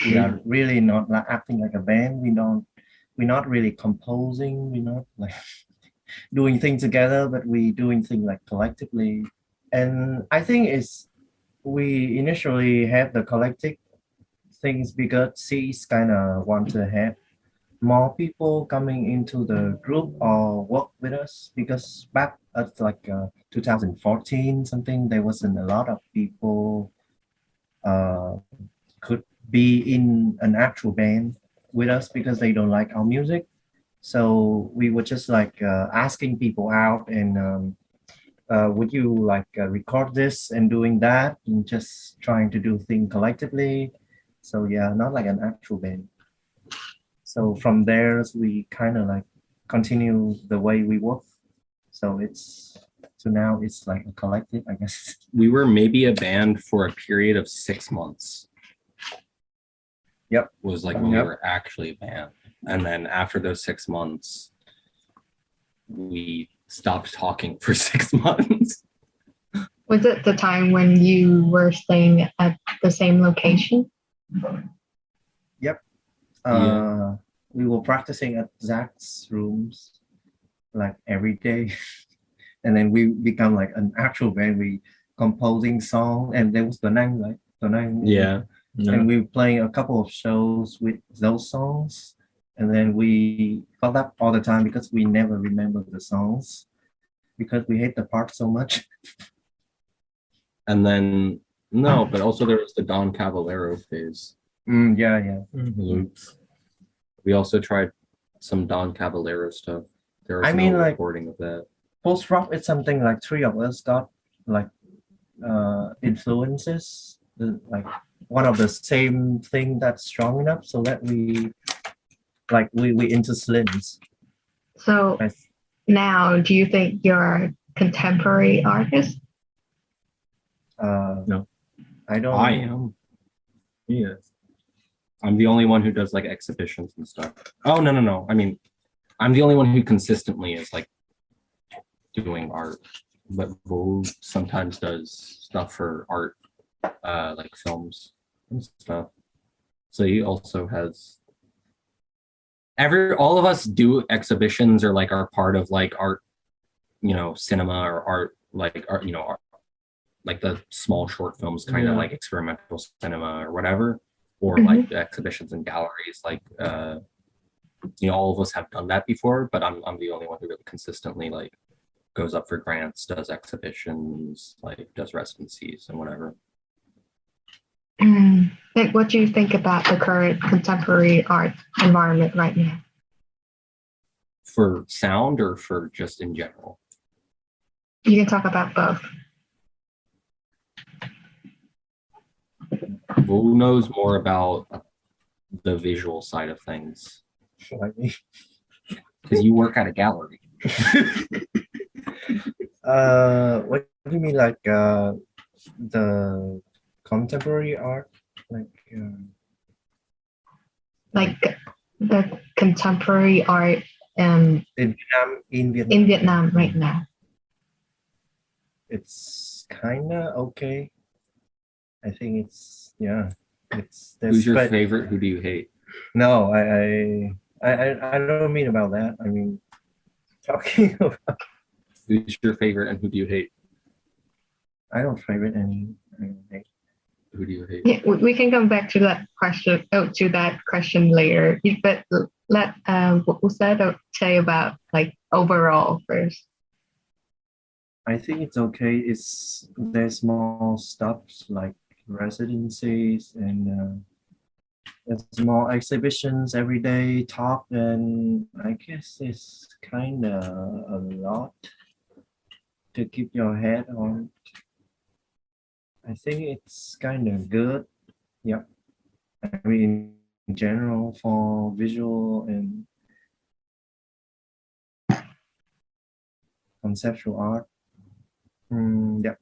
Speaker 5: We are really not like acting like a band. We're not really composing. We're not like doing things together, but we doing things like collectively. And I think we initially have the collective things because C's kind of want to have more people coming into the group or work with us because back at like 2014 something there wasn't a lot of people could be in an actual band with us because they don't like our music. So we were just like asking people out and would you like record this and doing that and just trying to do things collectively. So yeah, not like an actual band. So from there we kind of like continue the way we work. So now it's like a collective, I guess.
Speaker 3: We were maybe a band for a period of 6 months.
Speaker 5: Yep.
Speaker 3: Was like when we were actually a band. And then after those 6 months, we stopped talking for 6 months.
Speaker 4: Was it the time when you were staying at the same location?
Speaker 5: Yep.
Speaker 3: Yeah.
Speaker 5: We were practicing at Zach's rooms like every day. And then we become like an actual band. We composing song and there was the Nang, right? The Nang.
Speaker 3: Yeah.
Speaker 5: And we were playing a couple of shows with those songs. And then we fucked up all the time because we never remember the songs because we hate the part so much.
Speaker 3: And then but also there was the Don Caballero phase.
Speaker 5: Yeah.
Speaker 3: Loops. We also tried some Don Caballero stuff. There was
Speaker 5: I mean,
Speaker 3: no
Speaker 5: like,
Speaker 3: recording of that.
Speaker 5: Post rock is something like three of us got like influences, like one of the same thing that's strong enough so that we into slings.
Speaker 4: So now, do you think you're a contemporary artist?
Speaker 5: No, I don't.
Speaker 3: I am. Yes. I'm the only one who does like exhibitions and stuff. Oh no. I mean, I'm the only one who consistently is like doing art, but Vo sometimes does stuff for art, like films and stuff. So he also has all of us do exhibitions or like are part of like art, cinema or art, like art, art, like the small short films, kind of like experimental cinema or whatever, or like exhibitions and galleries. Like, all of us have done that before, but I'm the only one who really consistently like goes up for grants, does exhibitions, like does residencies and whatever.
Speaker 4: Like, what do you think about the current contemporary art environment right now?
Speaker 3: For sound or for just in general?
Speaker 4: You can talk about both.
Speaker 3: Who knows more about the visual side of things? Because you work at a gallery.
Speaker 5: What do you mean, like the contemporary art,
Speaker 4: like the contemporary art
Speaker 5: in Vietnam
Speaker 4: right now?
Speaker 5: It's kind of okay. I think it's
Speaker 3: Who's your favorite? Who do you hate?
Speaker 5: No, I don't mean about that. I mean talking about
Speaker 3: who's your favorite and who do you hate?
Speaker 5: I don't favorite any.
Speaker 3: Who do you hate?
Speaker 4: Yeah, we can come back to that question. Later. But let Usada say about like overall first.
Speaker 5: I think it's okay. There's more stops like residencies and there's more exhibitions every day, talk, and I guess it's kind of a lot to keep your head on. I think it's kind of good. Yeah. I mean, in general, for visual and conceptual art. Yeah.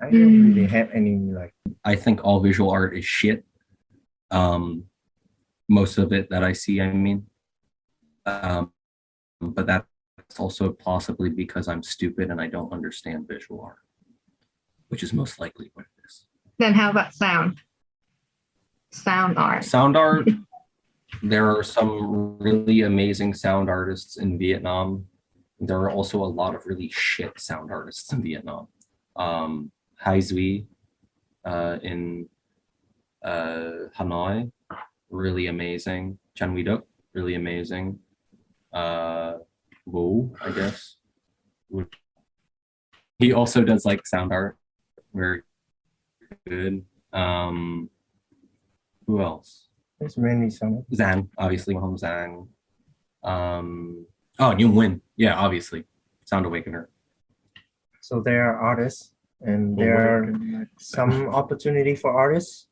Speaker 5: I don't really have any like.
Speaker 3: I think all visual art is shit. Most of it that I see, I mean. But that's also possibly because I'm stupid and I don't understand visual art, which is most likely what it is.
Speaker 4: Then how about sound? Sound art.
Speaker 3: Sound art. There are some really amazing sound artists in Vietnam. There are also a lot of really shit sound artists in Vietnam. Hai Duy in Hanoi, really amazing. Chan Huy Duc, really amazing. Wu, I guess. He also does like sound art, very good. Who else?
Speaker 5: There's many sound.
Speaker 3: Zhang, obviously, Hong Zhang. Nhưng, yeah, obviously, Sound Awakener.
Speaker 5: So there are artists, and there are some opportunity for artists,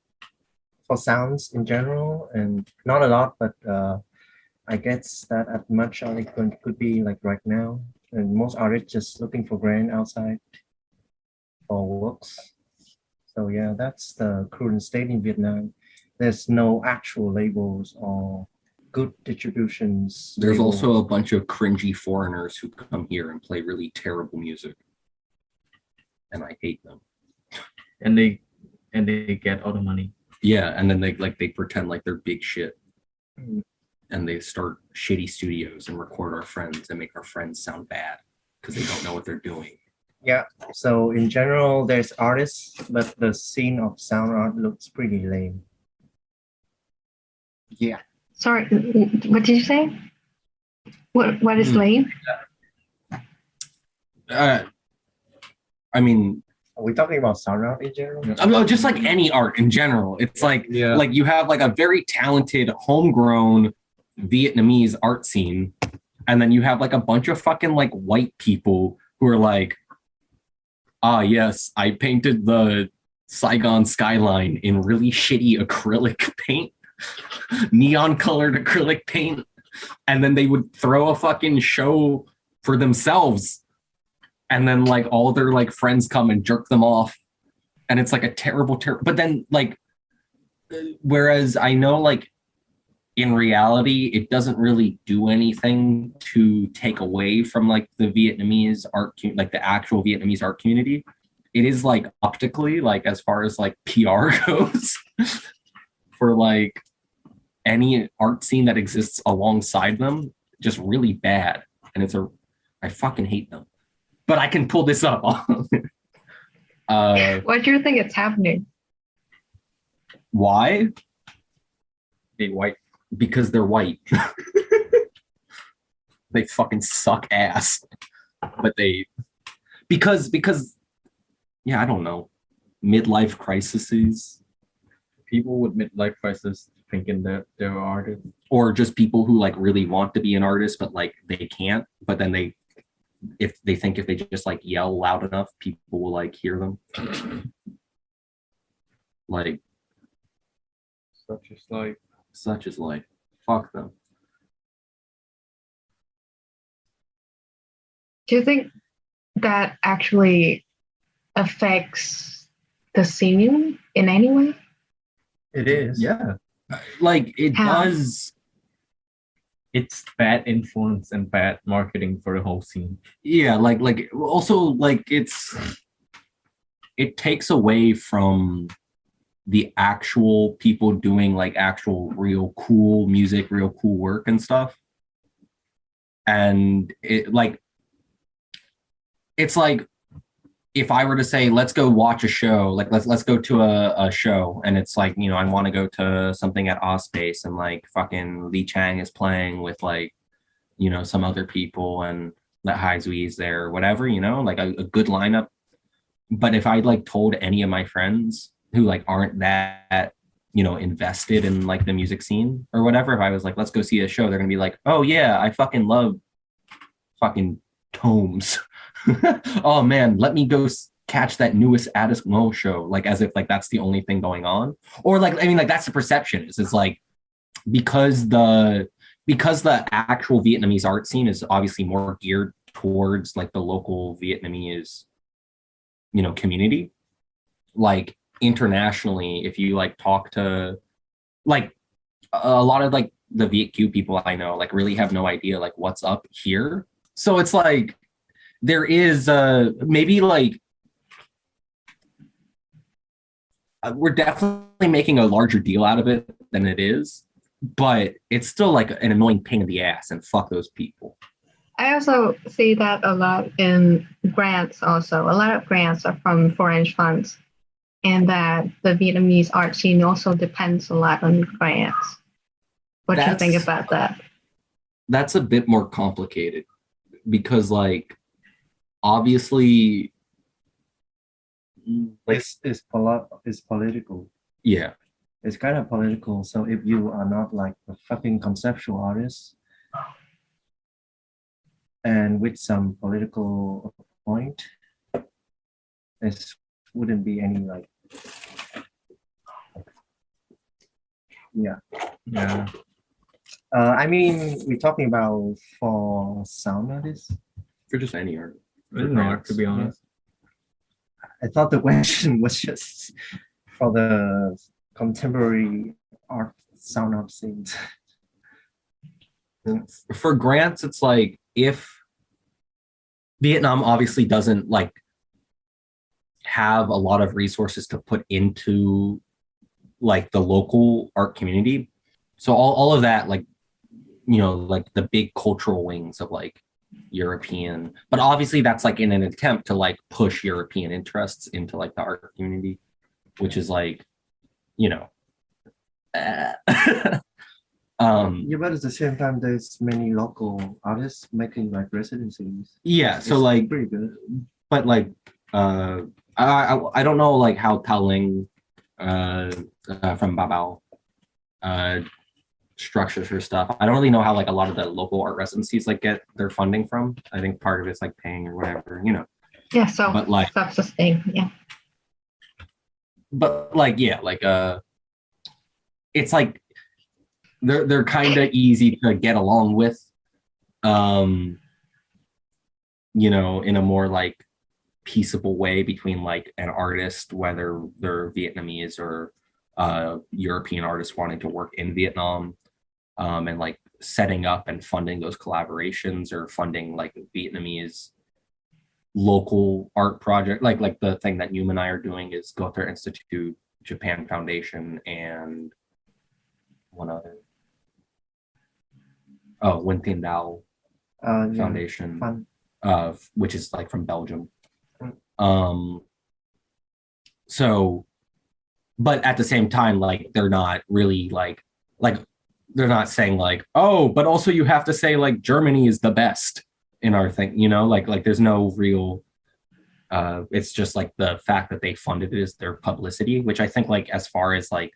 Speaker 5: for sounds in general, and not a lot, but I guess that at much it could be like right now, and most artists just looking for grant outside for works. So yeah, that's the current state in Vietnam. There's no actual labels or good distributions.
Speaker 3: There's also a bunch of cringy foreigners who come here and play really terrible music, and I hate them.
Speaker 2: And they get all the money.
Speaker 3: Yeah, and then they pretend like they're big shit, and they start shitty studios and record our friends and make our friends sound bad because they don't know what they're doing.
Speaker 5: Yeah. So in general, there's artists, but the scene of sound art looks pretty lame.
Speaker 3: Yeah.
Speaker 4: Sorry, what did you say? What is lame?
Speaker 3: I mean,
Speaker 5: are we talking about sound art in general?
Speaker 3: No, just like any art in general. It's like you have like a very talented homegrown Vietnamese art scene, and then you have like a bunch of fucking like white people who are like, Ah, yes, I painted the Saigon skyline in really shitty acrylic paint, neon colored acrylic paint, and then they would throw a fucking show for themselves, and then like all their like friends come and jerk them off, and it's like a terrible. But then like, whereas I know like in reality, it doesn't really do anything to take away from like the Vietnamese art, like the actual Vietnamese art community. It is like optically, like as far as like PR goes, for like any art scene that exists alongside them, just really bad. And I fucking hate them. But I can pull this up.
Speaker 4: What do you think is happening?
Speaker 3: Why?
Speaker 2: They white.
Speaker 3: Because they're white. They fucking suck ass. But because yeah, I don't know. Midlife crises.
Speaker 2: People with midlife crisis thinking that they're artists.
Speaker 3: Or just people who like really want to be an artist, but like they can't. But then if they just like yell loud enough, people will like hear them. Like, such is life. Fuck them.
Speaker 4: Do you think that actually affects the singing in any way?
Speaker 5: It is.
Speaker 2: Yeah.
Speaker 3: Like it
Speaker 4: How?
Speaker 3: does.
Speaker 2: It's bad influence and bad marketing for the whole scene.
Speaker 3: Yeah, like also like it takes away from the actual people doing like actual real cool music, real cool work and stuff. And it's like if I were to say, let's go watch a show, like let's go to a show, and it's like, you know, I want to go to something at Ospace and like fucking Lee Chang is playing with like, you know, some other people and Let Hai Zui's there or whatever, you know, like a good lineup. But if I like told any of my friends who like aren't that, you know, invested in like the music scene or whatever, if I was like, let's go see a show, they're gonna be like, oh yeah, I fucking love fucking Tomes. Oh man, let me go catch that newest Addis Mo show, like as if like that's the only thing going on. Or like, I mean, like that's the perception is it's like because the actual Vietnamese art scene is obviously more geared towards like the local Vietnamese, you know, community. Like internationally, if you like talk to like a lot of like the Viet Q people I know, like really have no idea like what's up here. So it's like there is maybe like we're definitely making a larger deal out of it than it is, but it's still like an annoying pain in the ass, and fuck those people.
Speaker 4: I also see that a lot in grants also. A lot of grants are from foreign funds, and that the Vietnamese art scene also depends a lot on grants. What do you think about that?
Speaker 3: That's a bit more complicated because like obviously like
Speaker 5: it's political.
Speaker 3: Yeah.
Speaker 5: It's kind of political. So if you are not like a fucking conceptual artist and with some political point, it wouldn't be any like yeah. I mean, we're talking about for sound artists.
Speaker 3: For just any art.
Speaker 2: Not, to be honest.
Speaker 5: I thought the question was just for the contemporary art sound art scenes.
Speaker 3: For grants, it's like if Vietnam obviously doesn't like have a lot of resources to put into like the local art community. So all of that, like, you know, like the big cultural wings of like European, but obviously that's like in an attempt to like push European interests into like the art community, which is like, you know,
Speaker 5: Yeah, but at the same time, there's many local artists making like residencies.
Speaker 3: Yeah, so
Speaker 5: it's
Speaker 3: like
Speaker 5: pretty good.
Speaker 3: But like I don't know like how Telling from Babao structures her stuff. I don't really know how like a lot of the local art residencies like get their funding from. I think part of it's like paying or whatever, you know.
Speaker 4: Yeah, so
Speaker 3: But like
Speaker 4: self-sustained. Yeah.
Speaker 3: but like yeah, like it's like they're kind of easy to get along with, you know, in a more like peaceable way between like an artist, whether they're Vietnamese or European artists wanting to work in Vietnam, and like setting up and funding those collaborations or funding like Vietnamese local art project, like the thing that you and I are doing is Gotha Institute, Japan Foundation, and one other. Oh, Wen Tin Dao Foundation,
Speaker 5: Fun.
Speaker 3: which is like from Belgium.
Speaker 5: Mm.
Speaker 3: So, but at the same time, like they're not really like they're not saying like, oh, but also you have to say like Germany is the best in our thing, you know, like there's no real it's just like the fact that they funded it is their publicity, which I think like as far as like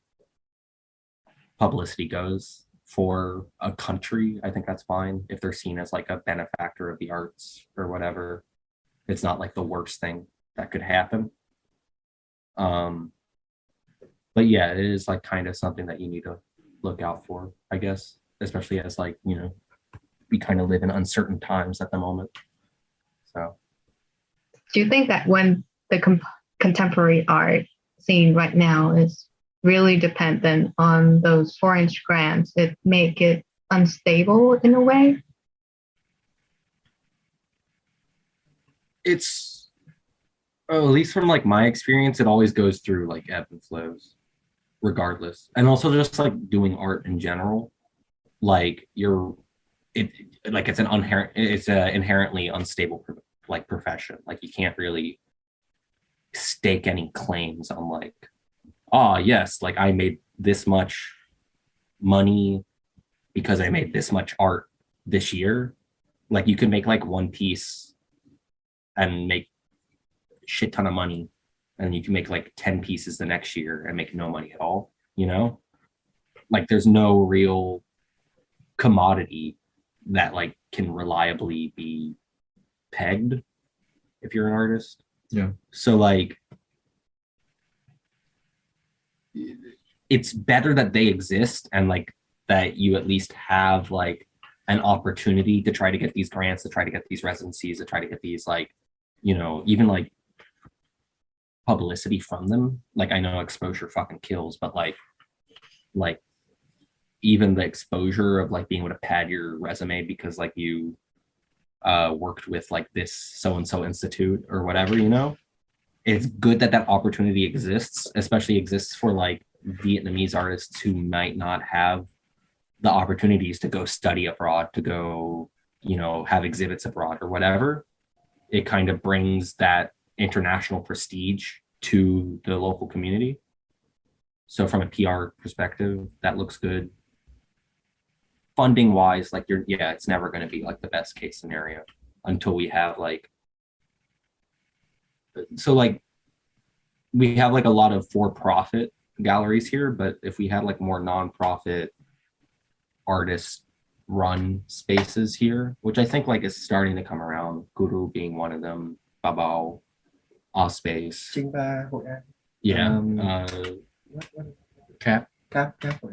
Speaker 3: publicity goes for a country, I think that's fine if they're seen as like a benefactor of the arts or whatever. It's not like the worst thing that could happen. But yeah, it is like kind of something that you need to look out for, I guess, especially as like, you know, we kind of live in uncertain times at the moment. So
Speaker 4: Do you think that when the contemporary art scene right now is really dependent on those foreign grants, it make it unstable in a way?
Speaker 3: it's at least from like my experience, it always goes through like ebb and flows regardless. And also just like doing art in general, like it's an inherently unstable like profession. Like you can't really stake any claims on like, oh yes, like I made this much money because I made this much art this year. Like you could make like one piece and make shit ton of money, and you can make like 10 pieces the next year and make no money at all, you know? Like there's no real commodity that like can reliably be pegged if you're an artist.
Speaker 2: Yeah.
Speaker 3: So like it's better that they exist and like that you at least have like an opportunity to try to get these grants, to try to get these residencies, to try to get these like, you know, even like publicity from them. Like I know exposure fucking kills, but like even the exposure of like being able to pad your resume because like you worked with like this so-and-so institute or whatever, you know, it's good that that opportunity exists, especially exists for like Vietnamese artists who might not have the opportunities to go study abroad, to go, you know, have exhibits abroad or whatever. It kind of brings that international prestige to the local community. So from a PR perspective, that looks good. Funding wise, like it's never going to be like the best case scenario until we have like, so like we have like a lot of for-profit galleries here, but if we had like more non-profit artist run spaces here, which I think like is starting to come around, Guru being one of them, Babao, Space.
Speaker 5: Chính Ba, Hội An.
Speaker 3: Yeah.
Speaker 5: What
Speaker 2: Cap.
Speaker 5: Cap Hội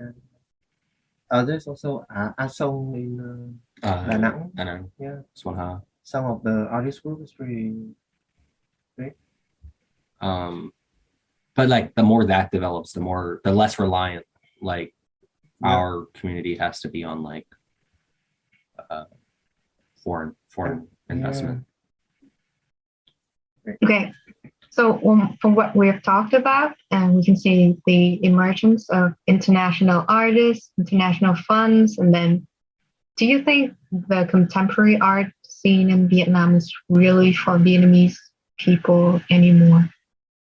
Speaker 5: An. There's also A Song in Da Nang. Yeah.
Speaker 3: Swanha.
Speaker 5: Some of the artist group is pretty great.
Speaker 3: But like the more that develops, the less reliant like our community has to be on like foreign investment.
Speaker 4: Okay, so from what we have talked about, and we can see the emergence of international artists, international funds, and then do you think the contemporary art scene in Vietnam is really for Vietnamese people anymore,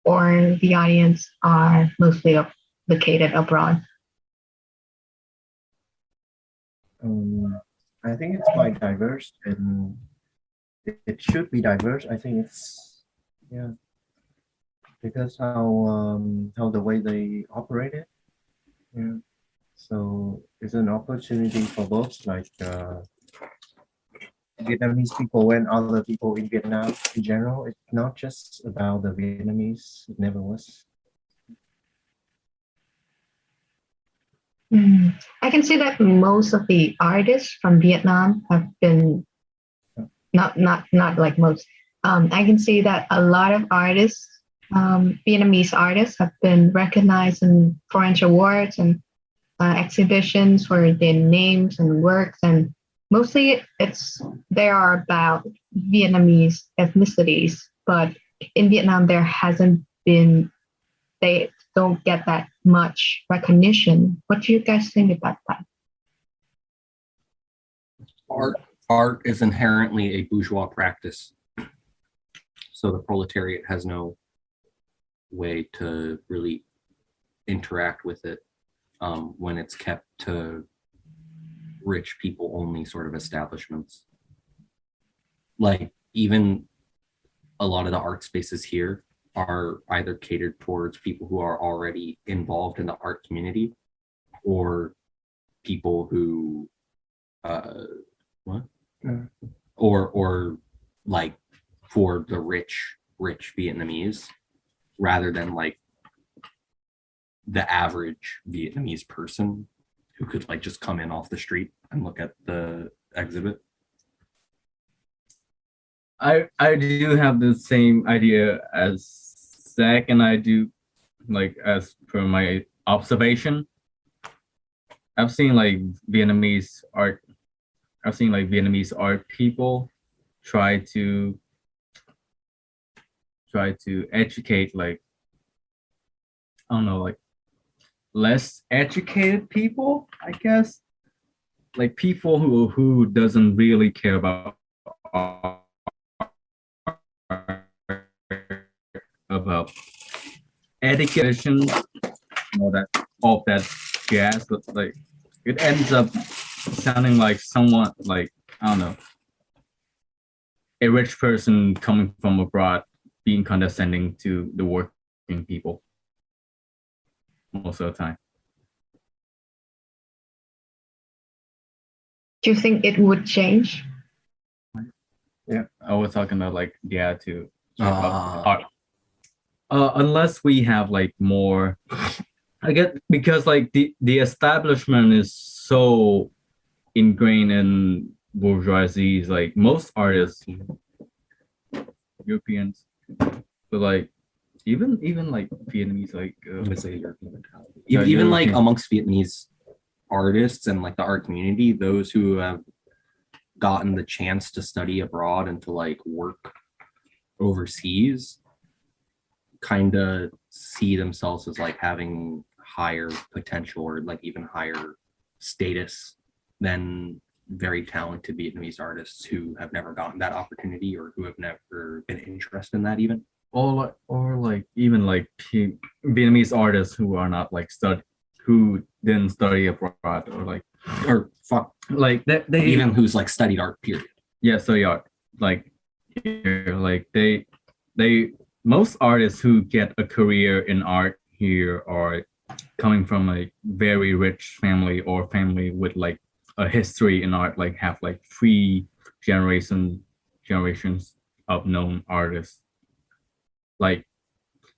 Speaker 4: or the audience are mostly located abroad?
Speaker 5: I think it's quite diverse, and it should be diverse. I think it's because how the way they operate it. Yeah. So it's an opportunity for both like Vietnamese people and other people in Vietnam in general. It's not just about the Vietnamese. It never was.
Speaker 4: I can see that most of the artists from Vietnam have been not like most. I can see that a lot of artists, Vietnamese artists, have been recognized in French awards and exhibitions for their names and works, and mostly they are about Vietnamese ethnicities. But in Vietnam, there hasn't been. They don't get that much recognition. What do you guys think about that?
Speaker 3: Art is inherently a bourgeois practice, so the proletariat has no way to really interact with it when it's kept to rich people only sort of establishments. Like even a lot of the art spaces here are either catered towards people who are already involved in the art community or people who or like for the rich Vietnamese, rather than like the average Vietnamese person who could like just come in off the street and look at the exhibit.
Speaker 2: I do have the same idea as Zach, and I do, like, as per my observation, I've seen like Vietnamese art people try to educate, like, I don't know, like less educated people, I guess, like people who doesn't really care about education, that all that jazz, but like it ends up sounding like somewhat like, I don't know, a rich person coming from abroad being condescending to the working people most of the time.
Speaker 4: Do you think it would change?
Speaker 2: Yeah, I was talking about like, yeah, to
Speaker 3: Ah.
Speaker 2: art. Unless we have like more, I get, because like the establishment is so ingrained in bourgeoisie, like most artists, Europeans, but like even like Vietnamese, like
Speaker 3: even like amongst Vietnamese artists and like the art community, those who have gotten the chance to study abroad and to like work overseas kind of see themselves as like having higher potential or like even higher status than very talented Vietnamese artists who have never gotten that opportunity or who have never been interested in that even.
Speaker 2: Or like even like Vietnamese artists who are not like who didn't study abroad, or like,
Speaker 3: or fuck,
Speaker 2: like they
Speaker 3: even who's like studied art period.
Speaker 2: Yeah, study art. Like here, like they most artists who get a career in art here are coming from a very rich family or family with like a history in art, like have like 3 generations of known artists. Like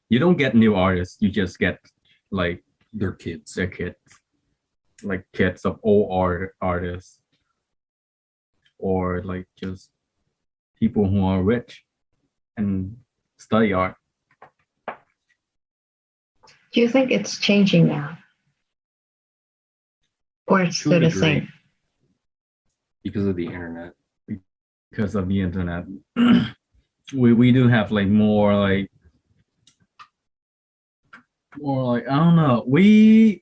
Speaker 2: you don't get new artists, you just get like
Speaker 3: their kids,
Speaker 2: like kids of old artists, or like just people who are rich and study art.
Speaker 4: Do you think it's changing now? Or it's still the same?
Speaker 3: Because of the internet.
Speaker 2: Because of the internet. we do have like more like I don't know. We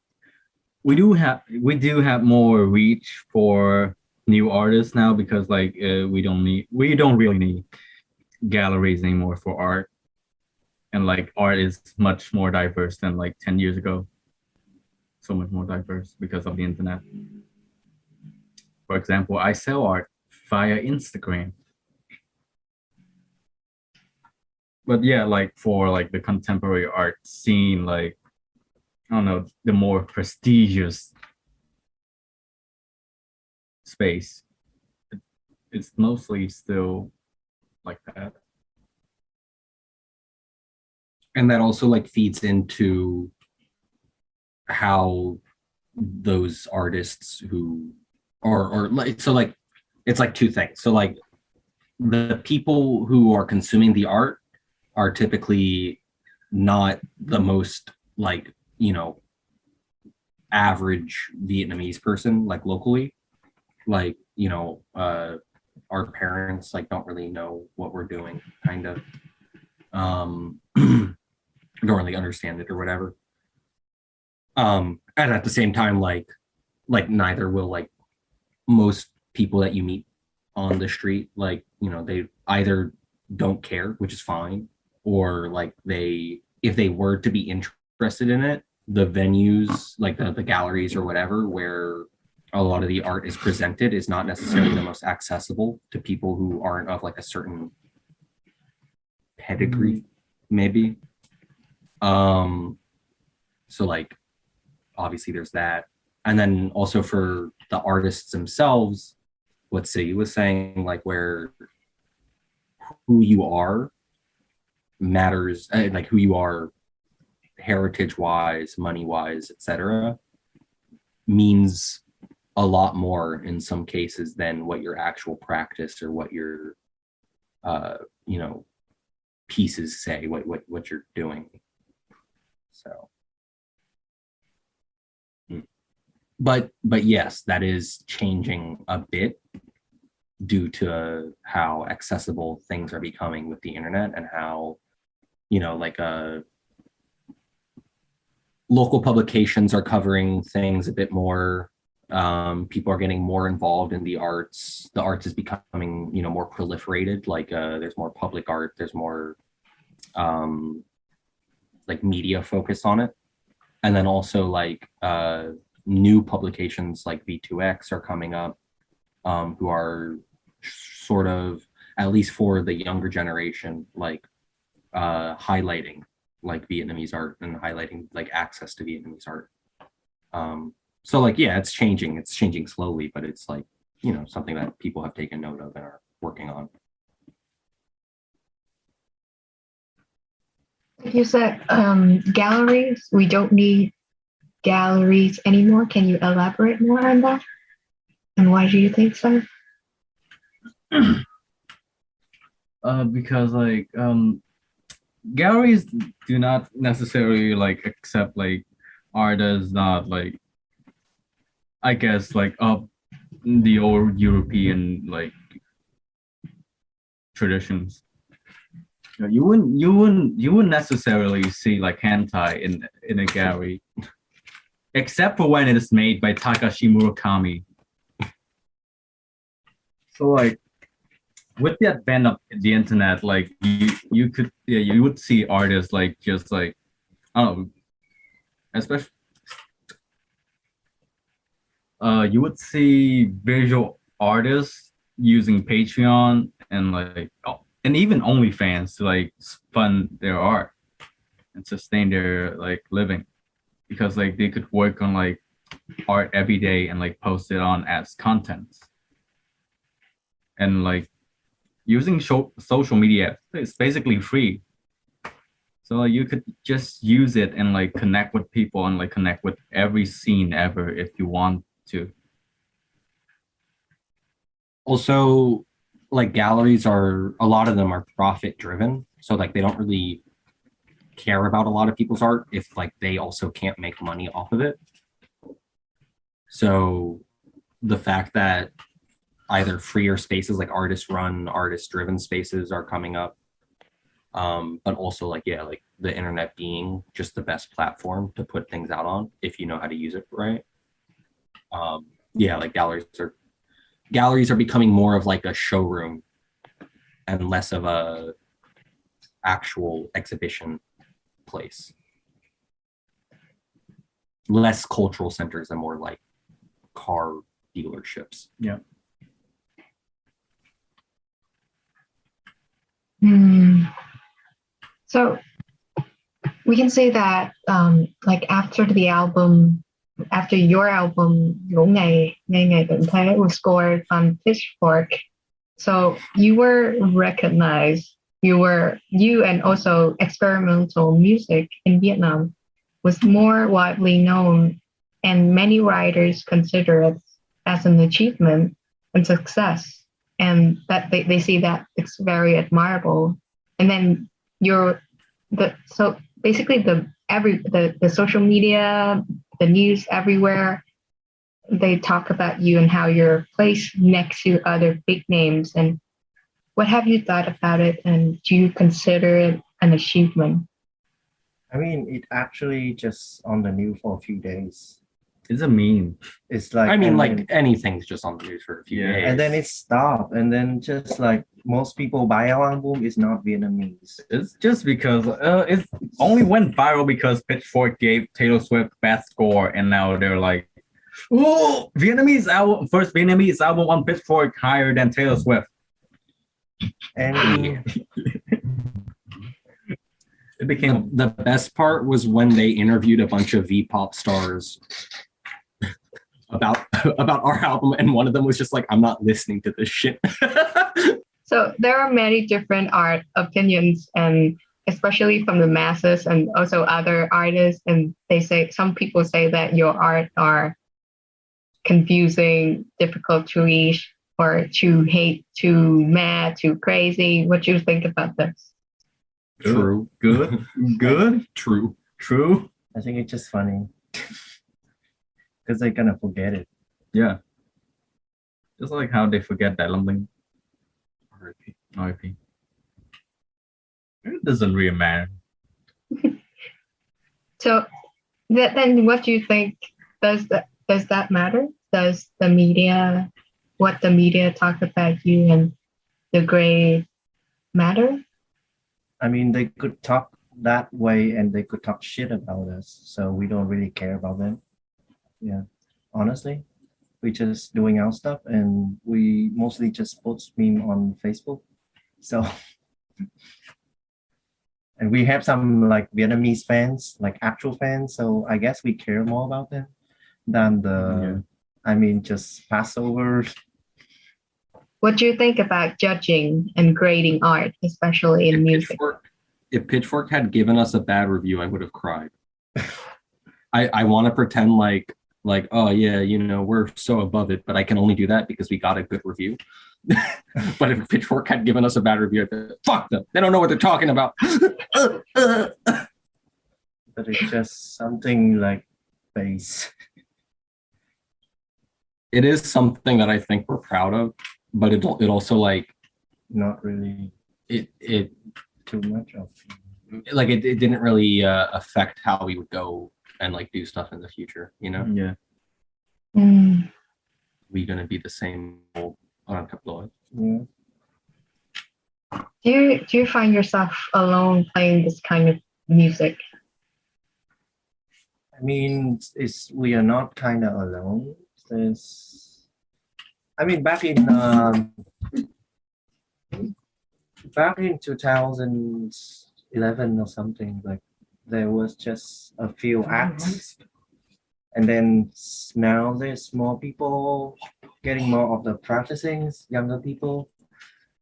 Speaker 2: do have more reach for new artists now, because like we don't really need galleries anymore for art, and like art is much more diverse than like 10 years ago. So much more diverse because of the internet. For example, I sell art via Instagram. But yeah, like for like the contemporary art scene, like, I don't know, the more prestigious space, it's mostly still like that.
Speaker 3: And that also like feeds into how those artists who or like, so like it's like two things. So like the people who are consuming the art are typically not the most like, you know, average Vietnamese person like locally. Like, you know, our parents like don't really know what we're doing, kind of. Don't really understand it or whatever. And at the same time, like neither will like most people that you meet on the street. Like, you know, they either don't care, which is fine, or like if they were to be interested in it, the venues like the galleries or whatever where a lot of the art is presented is not necessarily the most accessible to people who aren't of like a certain pedigree, maybe. So like obviously there's that. And then also for the artists themselves, what City was saying, like where who you are matters, like who you are heritage wise, money wise, etc., means a lot more in some cases than what your actual practice or what your you know, pieces say, what you're doing. So but yes, that is changing a bit due to how accessible things are becoming with the internet, and how, you know, like local publications are covering things a bit more. People are getting more involved in the arts. The arts is becoming, you know, more proliferated. Like there's more public art, there's more like media focus on it. And then also like new publications like V2X are coming up, who are sort of, at least for the younger generation, like highlighting like Vietnamese art and highlighting like access to Vietnamese art. So like, yeah, it's changing slowly, but it's like, you know, something that people have taken note of and are working on.
Speaker 4: You said galleries, we don't need galleries anymore. Can you elaborate more on that? And why do you think so?
Speaker 2: Because like galleries do not necessarily like accept like art as not like, I guess, like of the old European like traditions. You wouldn't necessarily see like hentai in a gallery, except for when it is made by Takashi Murakami. So like with the advent of the internet, like you would see artists like just like, I don't know, especially you would see visual artists using Patreon and like and even OnlyFans to like fund their art and sustain their like living, because like they could work on like art every day and like post it on as content. And like using social media, it's basically free. So you could just use it and like connect with people and like connect with every scene ever if you want to.
Speaker 3: Also, like galleries are, a lot of them are profit driven. So like they don't really care about a lot of people's art if like they also can't make money off of it. So the fact that either freer spaces like artist run, artist driven spaces are coming up, but also like, yeah, like the internet being just the best platform to put things out on if you know how to use it right. Yeah, like galleries are becoming more of like a showroom and less of a actual exhibition place. Less cultural centers and more like car dealerships.
Speaker 2: Yeah.
Speaker 4: So we can say that like after your album, Những, Nghe, Được, Cùng, was scored on Pitchfork, So you were recognized. You and also experimental music in Vietnam was more widely known, and many writers consider it as an achievement and success, and that they see that it's very admirable. And then so basically the social media, the news everywhere, they talk about you and how you're placed next to other big names. And what have you thought about it? And do you consider it an achievement?
Speaker 5: I mean, it actually just on the news for a few days.
Speaker 2: It's a meme.
Speaker 5: It's like,
Speaker 3: I mean,
Speaker 5: and
Speaker 3: like
Speaker 5: then-
Speaker 3: anything's just on the news for a few
Speaker 2: Yeah.
Speaker 3: days.
Speaker 5: and then it stopped, and then just like most people buy our album is not Vietnamese.
Speaker 2: It's just because it only went viral because Pitchfork gave Taylor Swift best score, and now they're like, "Oh, first Vietnamese album on Pitchfork higher than Taylor Swift."
Speaker 5: And
Speaker 2: It became
Speaker 3: The best part was when they interviewed a bunch of V-pop stars about our album, and one of them was just like, "I'm not listening to this shit."
Speaker 4: So there are many different art opinions, and especially from the masses and also other artists. And some people say that your art are confusing, difficult to reach, or too hate, too mad, too crazy. What do you think about this?
Speaker 3: True.
Speaker 2: good,
Speaker 3: True.
Speaker 2: true.
Speaker 5: I think it's just funny because they're gonna forget it.
Speaker 2: Yeah. Just like how they forget that something. RIP. It doesn't really matter.
Speaker 4: So then what do you think? Does that matter? Does what the media talk about you and the grade matter?
Speaker 5: I mean, they could talk that way and they could talk shit about us, so we don't really care about them. Yeah, honestly, we just doing our stuff, and we mostly just post meme on Facebook. So, and we have some like Vietnamese fans, like actual fans. So I guess we care more about them than I mean, just Passover.
Speaker 4: What do you think about judging and grading art, especially in music?
Speaker 3: If Pitchfork had given us a bad review, I would have cried. I want to pretend like, oh yeah, we're so above it, but I can only do that because we got a good review. But if Pitchfork had given us a bad review, I'd be like, fuck them. They don't know what they're talking about.
Speaker 5: But it's just something like bass.
Speaker 3: It is something that I think we're proud of, but it also like
Speaker 5: Not really
Speaker 3: it
Speaker 5: too much of.
Speaker 3: like it didn't really affect how we would go and like do stuff in the future.
Speaker 2: Yeah.
Speaker 4: Mm.
Speaker 3: We gonna be the same old couple.
Speaker 5: Yeah.
Speaker 4: Do you find yourself alone playing this kind of music?
Speaker 5: I mean, we are not kind of alone. I mean, back in 2011 or something, like there was just a few acts, and then now there's more people getting more of the practicing, younger people,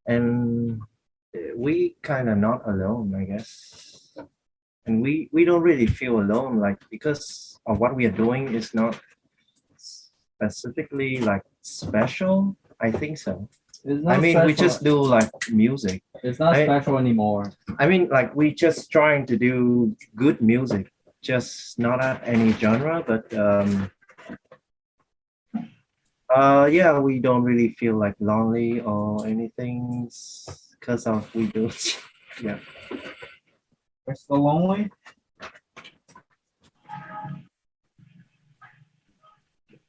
Speaker 5: and we kind of not alone, I guess. And we don't really feel alone, like, because of what we are doing is not specifically like special. I think so. I mean, we just do like music.
Speaker 2: It's not special anymore.
Speaker 5: I mean, like, we just trying to do good music, just not at any genre, but yeah, we don't really feel like lonely or anything because of we do. Yeah.
Speaker 2: We're so lonely.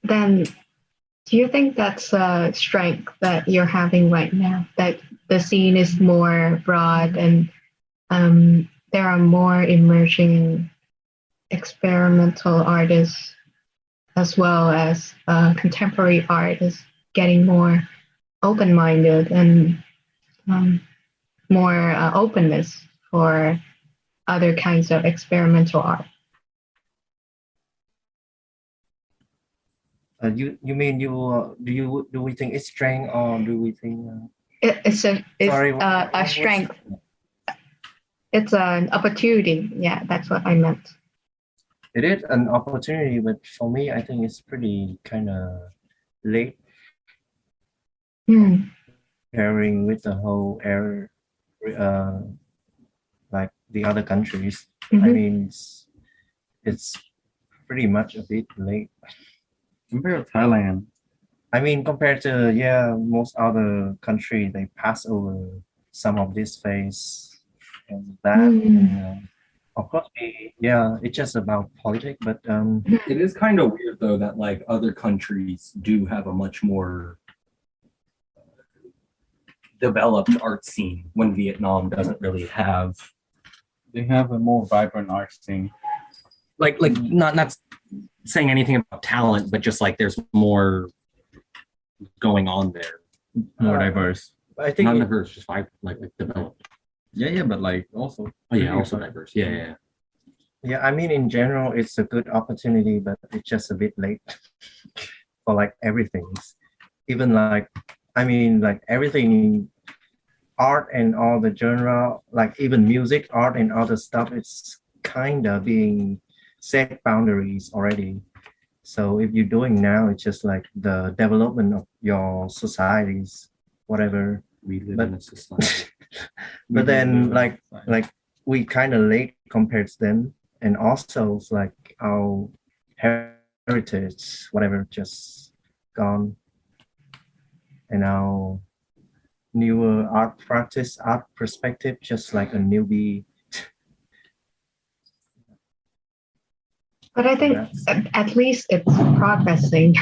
Speaker 4: Then do you think that's a strength that you're having right now, that the scene is more broad and there are more emerging experimental artists as well as contemporary artists getting more open-minded and more openness for other kinds of experimental art?
Speaker 5: You mean do we think it's strength, or do we think
Speaker 4: It's
Speaker 5: Sorry,
Speaker 4: a strength. It's an opportunity. Yeah, that's what I meant.
Speaker 5: It is an opportunity, but for me, I think it's pretty kind of late pairing with the whole era, like the other countries. I mean, it's pretty much a bit late.
Speaker 2: Compared to Thailand.
Speaker 5: I mean, compared to most other country, they pass over some of this phase and that. And, of course, it's just about politics, but
Speaker 3: It is kind of weird though that like other countries do have a much more developed art scene when Vietnam doesn't really have.
Speaker 2: They have a more vibrant art scene.
Speaker 3: Like not saying anything about talent, but just like there's more going on there.
Speaker 2: More diverse.
Speaker 5: I think
Speaker 3: Not diverse, just like developed.
Speaker 2: Yeah, but like also.
Speaker 3: Oh yeah, also diverse. Yeah.
Speaker 5: Yeah, I mean, in general, it's a good opportunity, but it's just a bit late for like everything. Even like, I mean, like everything, art and all the genre, like even music, art and other stuff, it's kind of being set boundaries already. So if you're doing now, it's just like the development of your societies, whatever.
Speaker 3: We live in a society.
Speaker 5: But then like we kind of late compared to them, and also it's like our heritage, whatever, just gone, and our newer art practice, art perspective, just like a newbie.
Speaker 4: But I think at least it's progressing,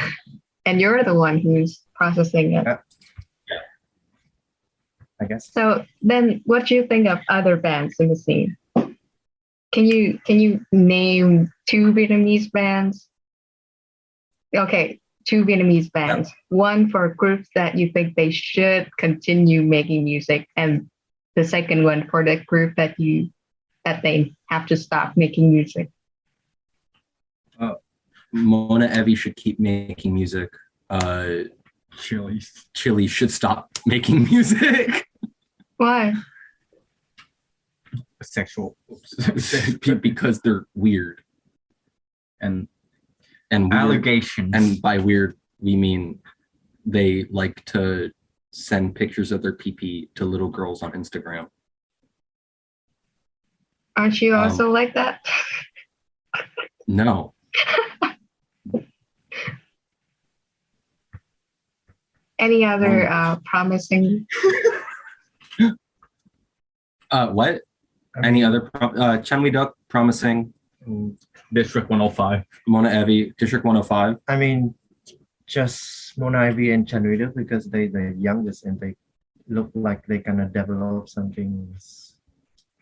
Speaker 4: and you're the one who's processing it.
Speaker 5: Yeah. I guess.
Speaker 4: So then, what do you think of other bands in the scene? Can you name two Vietnamese bands? Okay, two Vietnamese bands. One for groups that you think they should continue making music, and the second one for the group that they have to stop making music.
Speaker 3: Mona Evie should keep making music. Chili should stop making music.
Speaker 4: Why?
Speaker 2: Sexual.
Speaker 3: Because they're weird. And weird,
Speaker 2: allegations.
Speaker 3: And by weird, we mean they like to send pictures of their pee-pee to little girls on Instagram.
Speaker 4: Aren't you also like that?
Speaker 3: No.
Speaker 4: Any other promising?
Speaker 3: What? Any other? Chan We Duck, promising.
Speaker 2: District 105.
Speaker 3: Mona Evie, District 105.
Speaker 5: I mean, just Mona Ivy and Chan We Duck because they're youngest and they look like they're gonna develop something.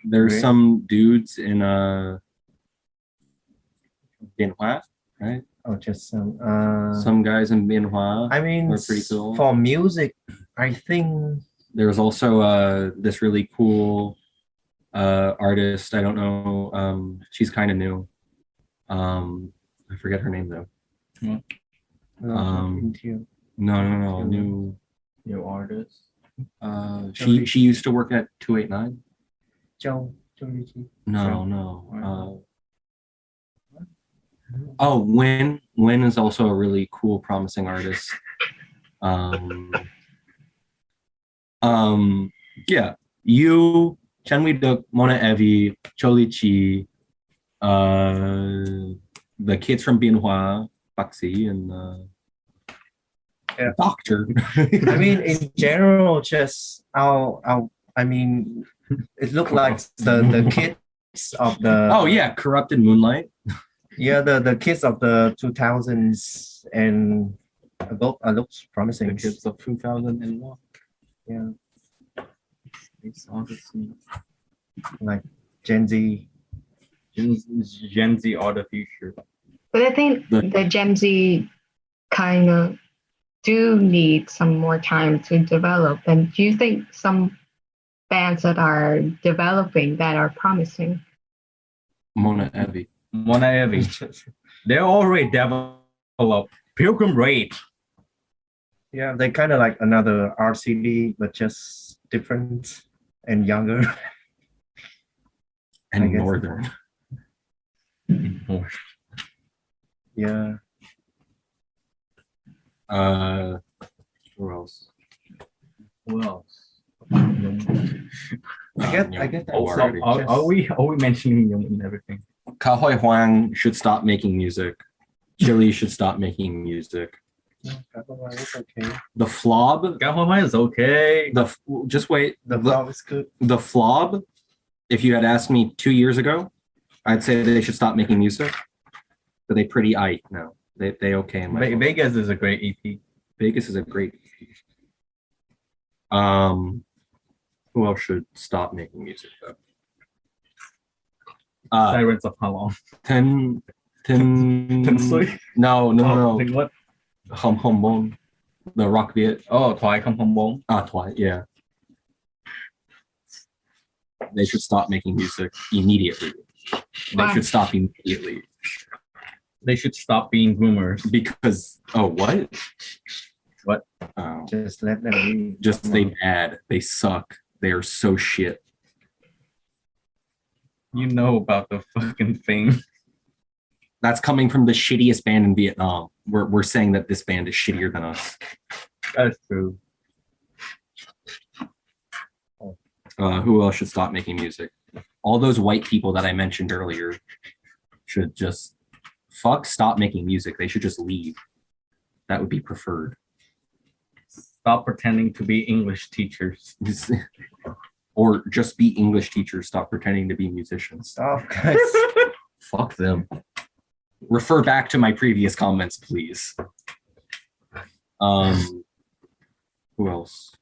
Speaker 3: There's
Speaker 5: great.
Speaker 3: some dudes in Bien Hoa, right?
Speaker 5: Oh, just some.
Speaker 3: Some guys in Bien Hoa.
Speaker 5: I mean,
Speaker 3: were pretty cool.
Speaker 5: For music, I think
Speaker 3: There's also this really cool artist. I don't know. She's kind of new. I forget her name though. No. New
Speaker 2: artist.
Speaker 3: She used to work at 289.
Speaker 5: Châu.
Speaker 3: No. Oh, Win is also a really cool, promising artist. Yeah, you, Chan We Duck, Mona Evie, Choli Chi, the kids from Bien Hoa, Baxi, and Doctor.
Speaker 5: I mean, in general, just I mean, it looked like the kids of the.
Speaker 3: Oh yeah, Corrupted Moonlight.
Speaker 5: Yeah, the kids of the 2000s and above looks promising.
Speaker 2: The kids of 2001.
Speaker 5: Yeah,
Speaker 2: It's honestly
Speaker 5: like Gen Z.
Speaker 2: Gen Z are the future.
Speaker 4: But I think the Gen Z kind of do need some more time to develop. And do you think some bands that are developing that are promising?
Speaker 3: Mona Evie.
Speaker 2: They're already developed. Pilgrim Rage.
Speaker 5: Yeah, they kind of like another RCD, but just different and younger. I
Speaker 3: And
Speaker 5: guess.
Speaker 3: northern.
Speaker 5: Yeah.
Speaker 3: Who else?
Speaker 2: Who else?
Speaker 5: I get that.
Speaker 2: Oh,
Speaker 3: already.
Speaker 2: are we mentioning Yung and everything?
Speaker 3: Ka Hoi Huang should stop making music. Chili should stop making music.
Speaker 5: It's okay.
Speaker 3: The Flob.
Speaker 2: Ka Hoi Huang is okay.
Speaker 3: Just wait.
Speaker 5: The vlog is good.
Speaker 3: The Flob. If you had asked me 2 years ago, I'd say they should stop making music. But they pretty aight now. They okay in my book.
Speaker 2: Vegas is a great EP.
Speaker 3: Vegas is a great EP. Who else should stop making music though?
Speaker 2: Sirens of How Long?
Speaker 3: Ten
Speaker 2: Sui?
Speaker 3: No.
Speaker 2: Like what?
Speaker 3: Hum Hum Bon. The Rock Viet.
Speaker 2: Oh, Twai Come Home Bong.
Speaker 3: Twice, yeah. They should stop making music immediately. They
Speaker 4: Why?
Speaker 3: should stop immediately.
Speaker 2: They should stop being groomers.
Speaker 3: Because what?
Speaker 2: What?
Speaker 3: Oh,
Speaker 5: Just let them be.
Speaker 3: just they bad. They suck. They are so shit.
Speaker 2: You know about the fucking thing.
Speaker 3: That's coming from the shittiest band in Vietnam. We're saying that this band is shittier than us.
Speaker 2: That's true.
Speaker 3: Who else should stop making music? All those white people that I mentioned earlier should just stop making music. They should just leave. That would be preferred.
Speaker 2: Stop pretending to be English teachers.
Speaker 3: Or just be English teachers. Stop pretending to be musicians.
Speaker 5: Stop, guys.
Speaker 3: Fuck them. Refer back to my previous comments, please. Who else?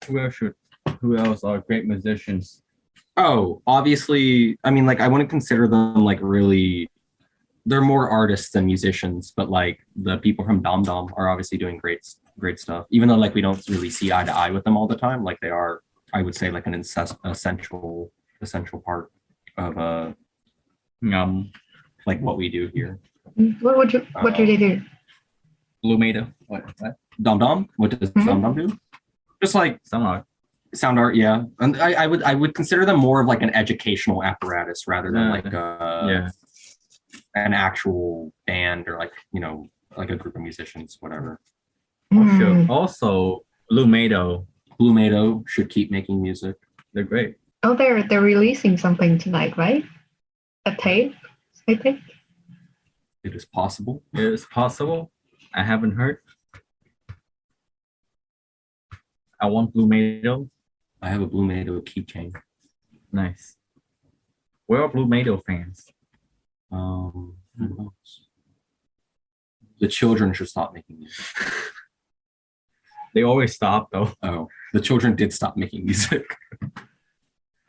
Speaker 2: Who else are great musicians?
Speaker 3: Oh, obviously, I mean, like, I wouldn't consider them like really. They're more artists than musicians, but like the people from Dom Dom are obviously doing great stuff. Even though like we don't really see eye to eye with them all the time, like they are, I would say, like an essential part of like what we do here.
Speaker 4: What do they do?
Speaker 2: Blue Maida. What?
Speaker 3: Dom Dom. What does Dom Dom do? Just like
Speaker 2: Somehow.
Speaker 3: sound art, yeah. And I would consider them more of like an educational apparatus rather than like an actual band or like, you know, like a group of musicians, whatever.
Speaker 2: Also, Blue Maida
Speaker 3: should keep making music.
Speaker 2: They're great.
Speaker 4: Oh, they're releasing something tonight, right? A tape, I think.
Speaker 3: It is possible.
Speaker 2: It is possible. I haven't heard. I want Blue Maida.
Speaker 3: I have a Blue Maida keychain.
Speaker 2: Nice. Where are Blue Maida fans?
Speaker 3: Who else? The Children should stop making music.
Speaker 2: They always stop though.
Speaker 3: Oh, the Children did stop making music.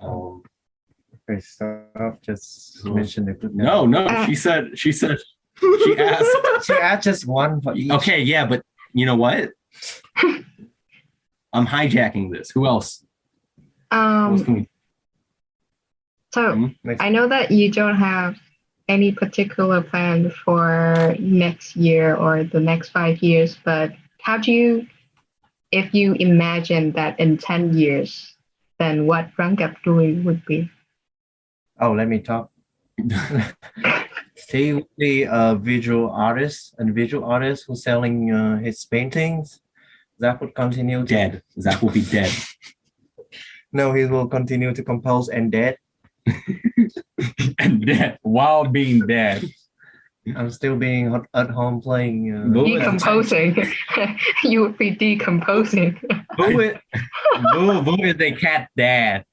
Speaker 5: Okay, stop. Just mention the good.
Speaker 3: No. She said. She asked.
Speaker 5: She asked just one for each.
Speaker 3: Okay, yeah, but you know what? I'm hijacking this. Who else? Who else can we-
Speaker 4: So I know that you don't have any particular plan for next year or the next 5 years, but how do you, if you imagine that in 10 years, then what Rắn Cạp Đuôi would be?
Speaker 5: Oh, let me talk. He would be a visual artist who's selling his paintings. That would continue.
Speaker 3: Dead. That will be dead.
Speaker 5: No, he will continue to compose and dead.
Speaker 2: And dead while being dead.
Speaker 5: I'm still being at home playing.
Speaker 4: Decomposing. You would be decomposing.
Speaker 2: Boo is a cat dad.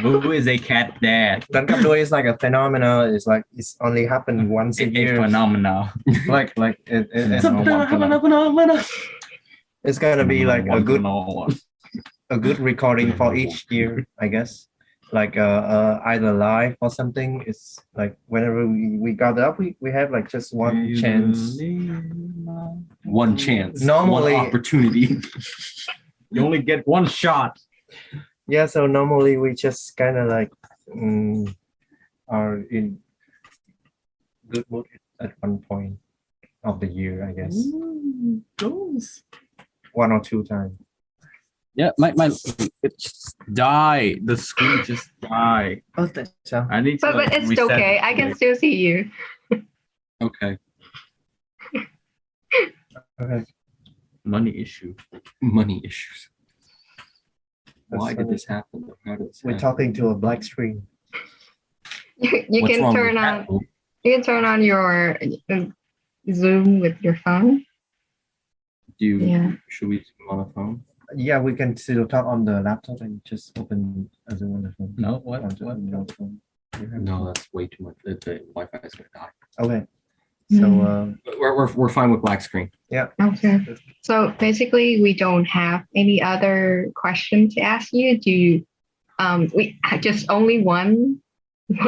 Speaker 2: Boo is a cat dad.
Speaker 5: Rắn Cạp Đuôi is like a phenomenon. It's like it's only happened once a year.
Speaker 2: Phenomenal.
Speaker 5: Like it's gonna be like a good recording for each year, I guess. Like either live or something. It's like whenever we gather up, we have like just one chance.
Speaker 3: One chance.
Speaker 5: Normally,
Speaker 3: one opportunity.
Speaker 2: You only get one shot.
Speaker 5: Yeah, so normally we just kind of like are in good mood at one point of the year, I guess. 1 or 2 times.
Speaker 2: Yeah, my it just died. The screen just died.
Speaker 5: Oh, that's so.
Speaker 2: I need to.
Speaker 4: But
Speaker 2: like,
Speaker 4: it's
Speaker 2: reset
Speaker 4: okay.
Speaker 2: it.
Speaker 4: I can still see you.
Speaker 3: Okay.
Speaker 5: Okay.
Speaker 2: Money issue.
Speaker 3: Money issues.
Speaker 5: That's
Speaker 3: Why did
Speaker 5: funny.
Speaker 3: this happen? How did this
Speaker 5: We're
Speaker 3: happen?
Speaker 5: talking to a black screen.
Speaker 4: You
Speaker 3: What's
Speaker 4: can
Speaker 3: wrong
Speaker 4: turn
Speaker 3: with
Speaker 4: on.
Speaker 3: that? Oh,
Speaker 4: You can turn on your Zoom with your phone.
Speaker 3: Do you,
Speaker 4: Yeah.
Speaker 3: should we zoom on a phone?
Speaker 5: Yeah, we can still talk on the laptop and just open a Zoom on the phone.
Speaker 2: No, what?
Speaker 5: No phone.
Speaker 3: No, that's way too much. The Wi-Fi is gonna die.
Speaker 5: Okay. So
Speaker 3: But we're fine with black screen.
Speaker 4: Okay. So basically, we don't have any other question to ask you. Do you, we just only one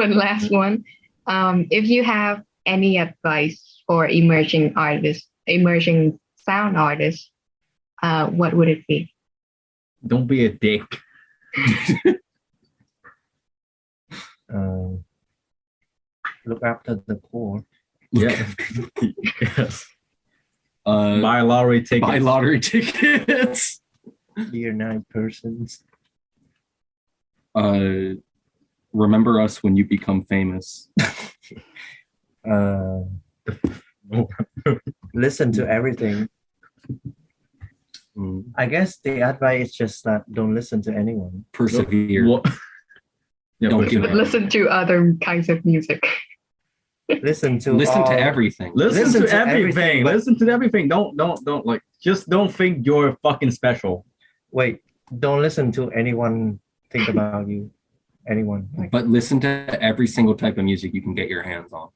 Speaker 4: last one. If you have any advice for emerging artists, emerging sound artists, what would it be?
Speaker 2: Don't be a dick.
Speaker 5: look after the poor.
Speaker 2: Yeah. Yes.
Speaker 3: Buy
Speaker 2: Buy lottery tickets.
Speaker 3: buy lottery tickets.
Speaker 5: Dear 9 persons.
Speaker 3: Remember us when you become famous.
Speaker 5: Listen to everything.
Speaker 3: Mm,
Speaker 5: I guess the advice is just that don't listen to anyone.
Speaker 3: persevere.
Speaker 2: What? Yeah,
Speaker 3: Don't
Speaker 2: but-
Speaker 3: give
Speaker 4: But
Speaker 3: up.
Speaker 4: listen to other kinds of music.
Speaker 5: Listen to
Speaker 3: Listen to
Speaker 5: all-
Speaker 3: everything.
Speaker 2: Listen to everything.
Speaker 5: everything, but-
Speaker 2: Listen to everything. Don't like. Just don't think you're fucking special.
Speaker 5: Wait, don't listen to anyone think about you. Anyone. Like,
Speaker 3: But listen to every single type of music you can get your hands on.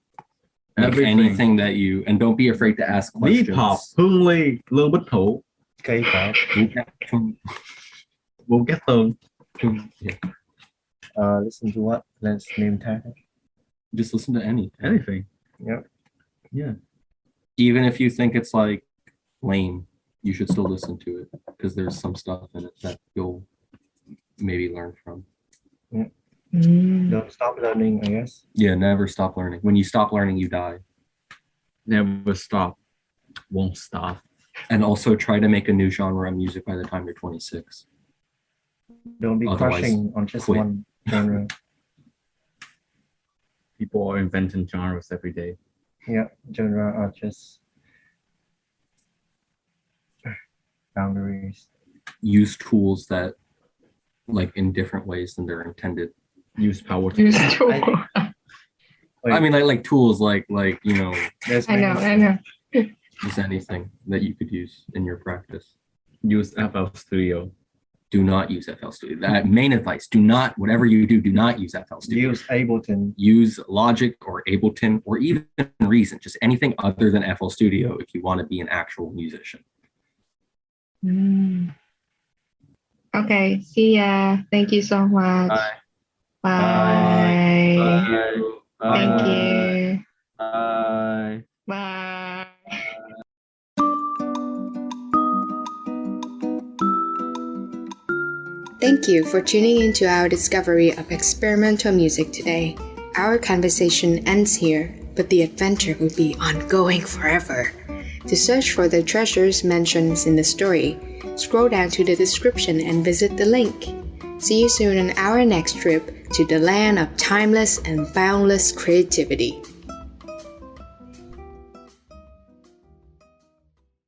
Speaker 3: Like
Speaker 2: Everything.
Speaker 3: anything that you, and don't be afraid to ask questions.
Speaker 2: Hip-hop, hương ly, lương bất thủ,
Speaker 5: K-pop.
Speaker 2: vô kết hương.
Speaker 3: Yeah.
Speaker 5: Listen to what? Let's name tag.
Speaker 3: Just listen to anything.
Speaker 2: Anything.
Speaker 5: Yep.
Speaker 2: Yeah.
Speaker 3: Even if you think it's like lame, you should still listen to it because there's some stuff in it that you'll maybe learn from.
Speaker 5: Don't stop learning, I guess.
Speaker 3: Yeah, never stop learning. When you stop learning, you die.
Speaker 2: Never stop. Won't stop.
Speaker 3: And also try to make a new genre of music by the time you're 26.
Speaker 5: Don't be
Speaker 3: Otherwise,
Speaker 5: crushing on just
Speaker 3: quit.
Speaker 5: one genre.
Speaker 2: People are inventing genres every day.
Speaker 5: Yeah, genre are just boundaries.
Speaker 3: Use tools that, like, in different ways than they're intended.
Speaker 2: Use power to
Speaker 4: Use tool.
Speaker 5: Wait,
Speaker 3: I mean, like tools, like you know,
Speaker 5: there's
Speaker 4: I know.
Speaker 5: many-
Speaker 3: just anything that you could use in your practice.
Speaker 2: use FL Studio.
Speaker 3: Do not use FL Studio. That main advice: do not, whatever you do not use FL Studio.
Speaker 5: Use Ableton.
Speaker 3: Use Logic or Ableton or even Reason. Just anything other than FL Studio if you want to be an actual musician.
Speaker 4: Okay. See ya. Thank you so much. Bye. Thank you.
Speaker 2: Bye.
Speaker 4: Bye.
Speaker 1: Thank you for tuning into our discovery of experimental music today. Our conversation ends here, but the adventure will be ongoing forever. To search for the treasures mentioned in the story, scroll down to the description and visit the link. See you soon on our next trip to the land of timeless and boundless creativity.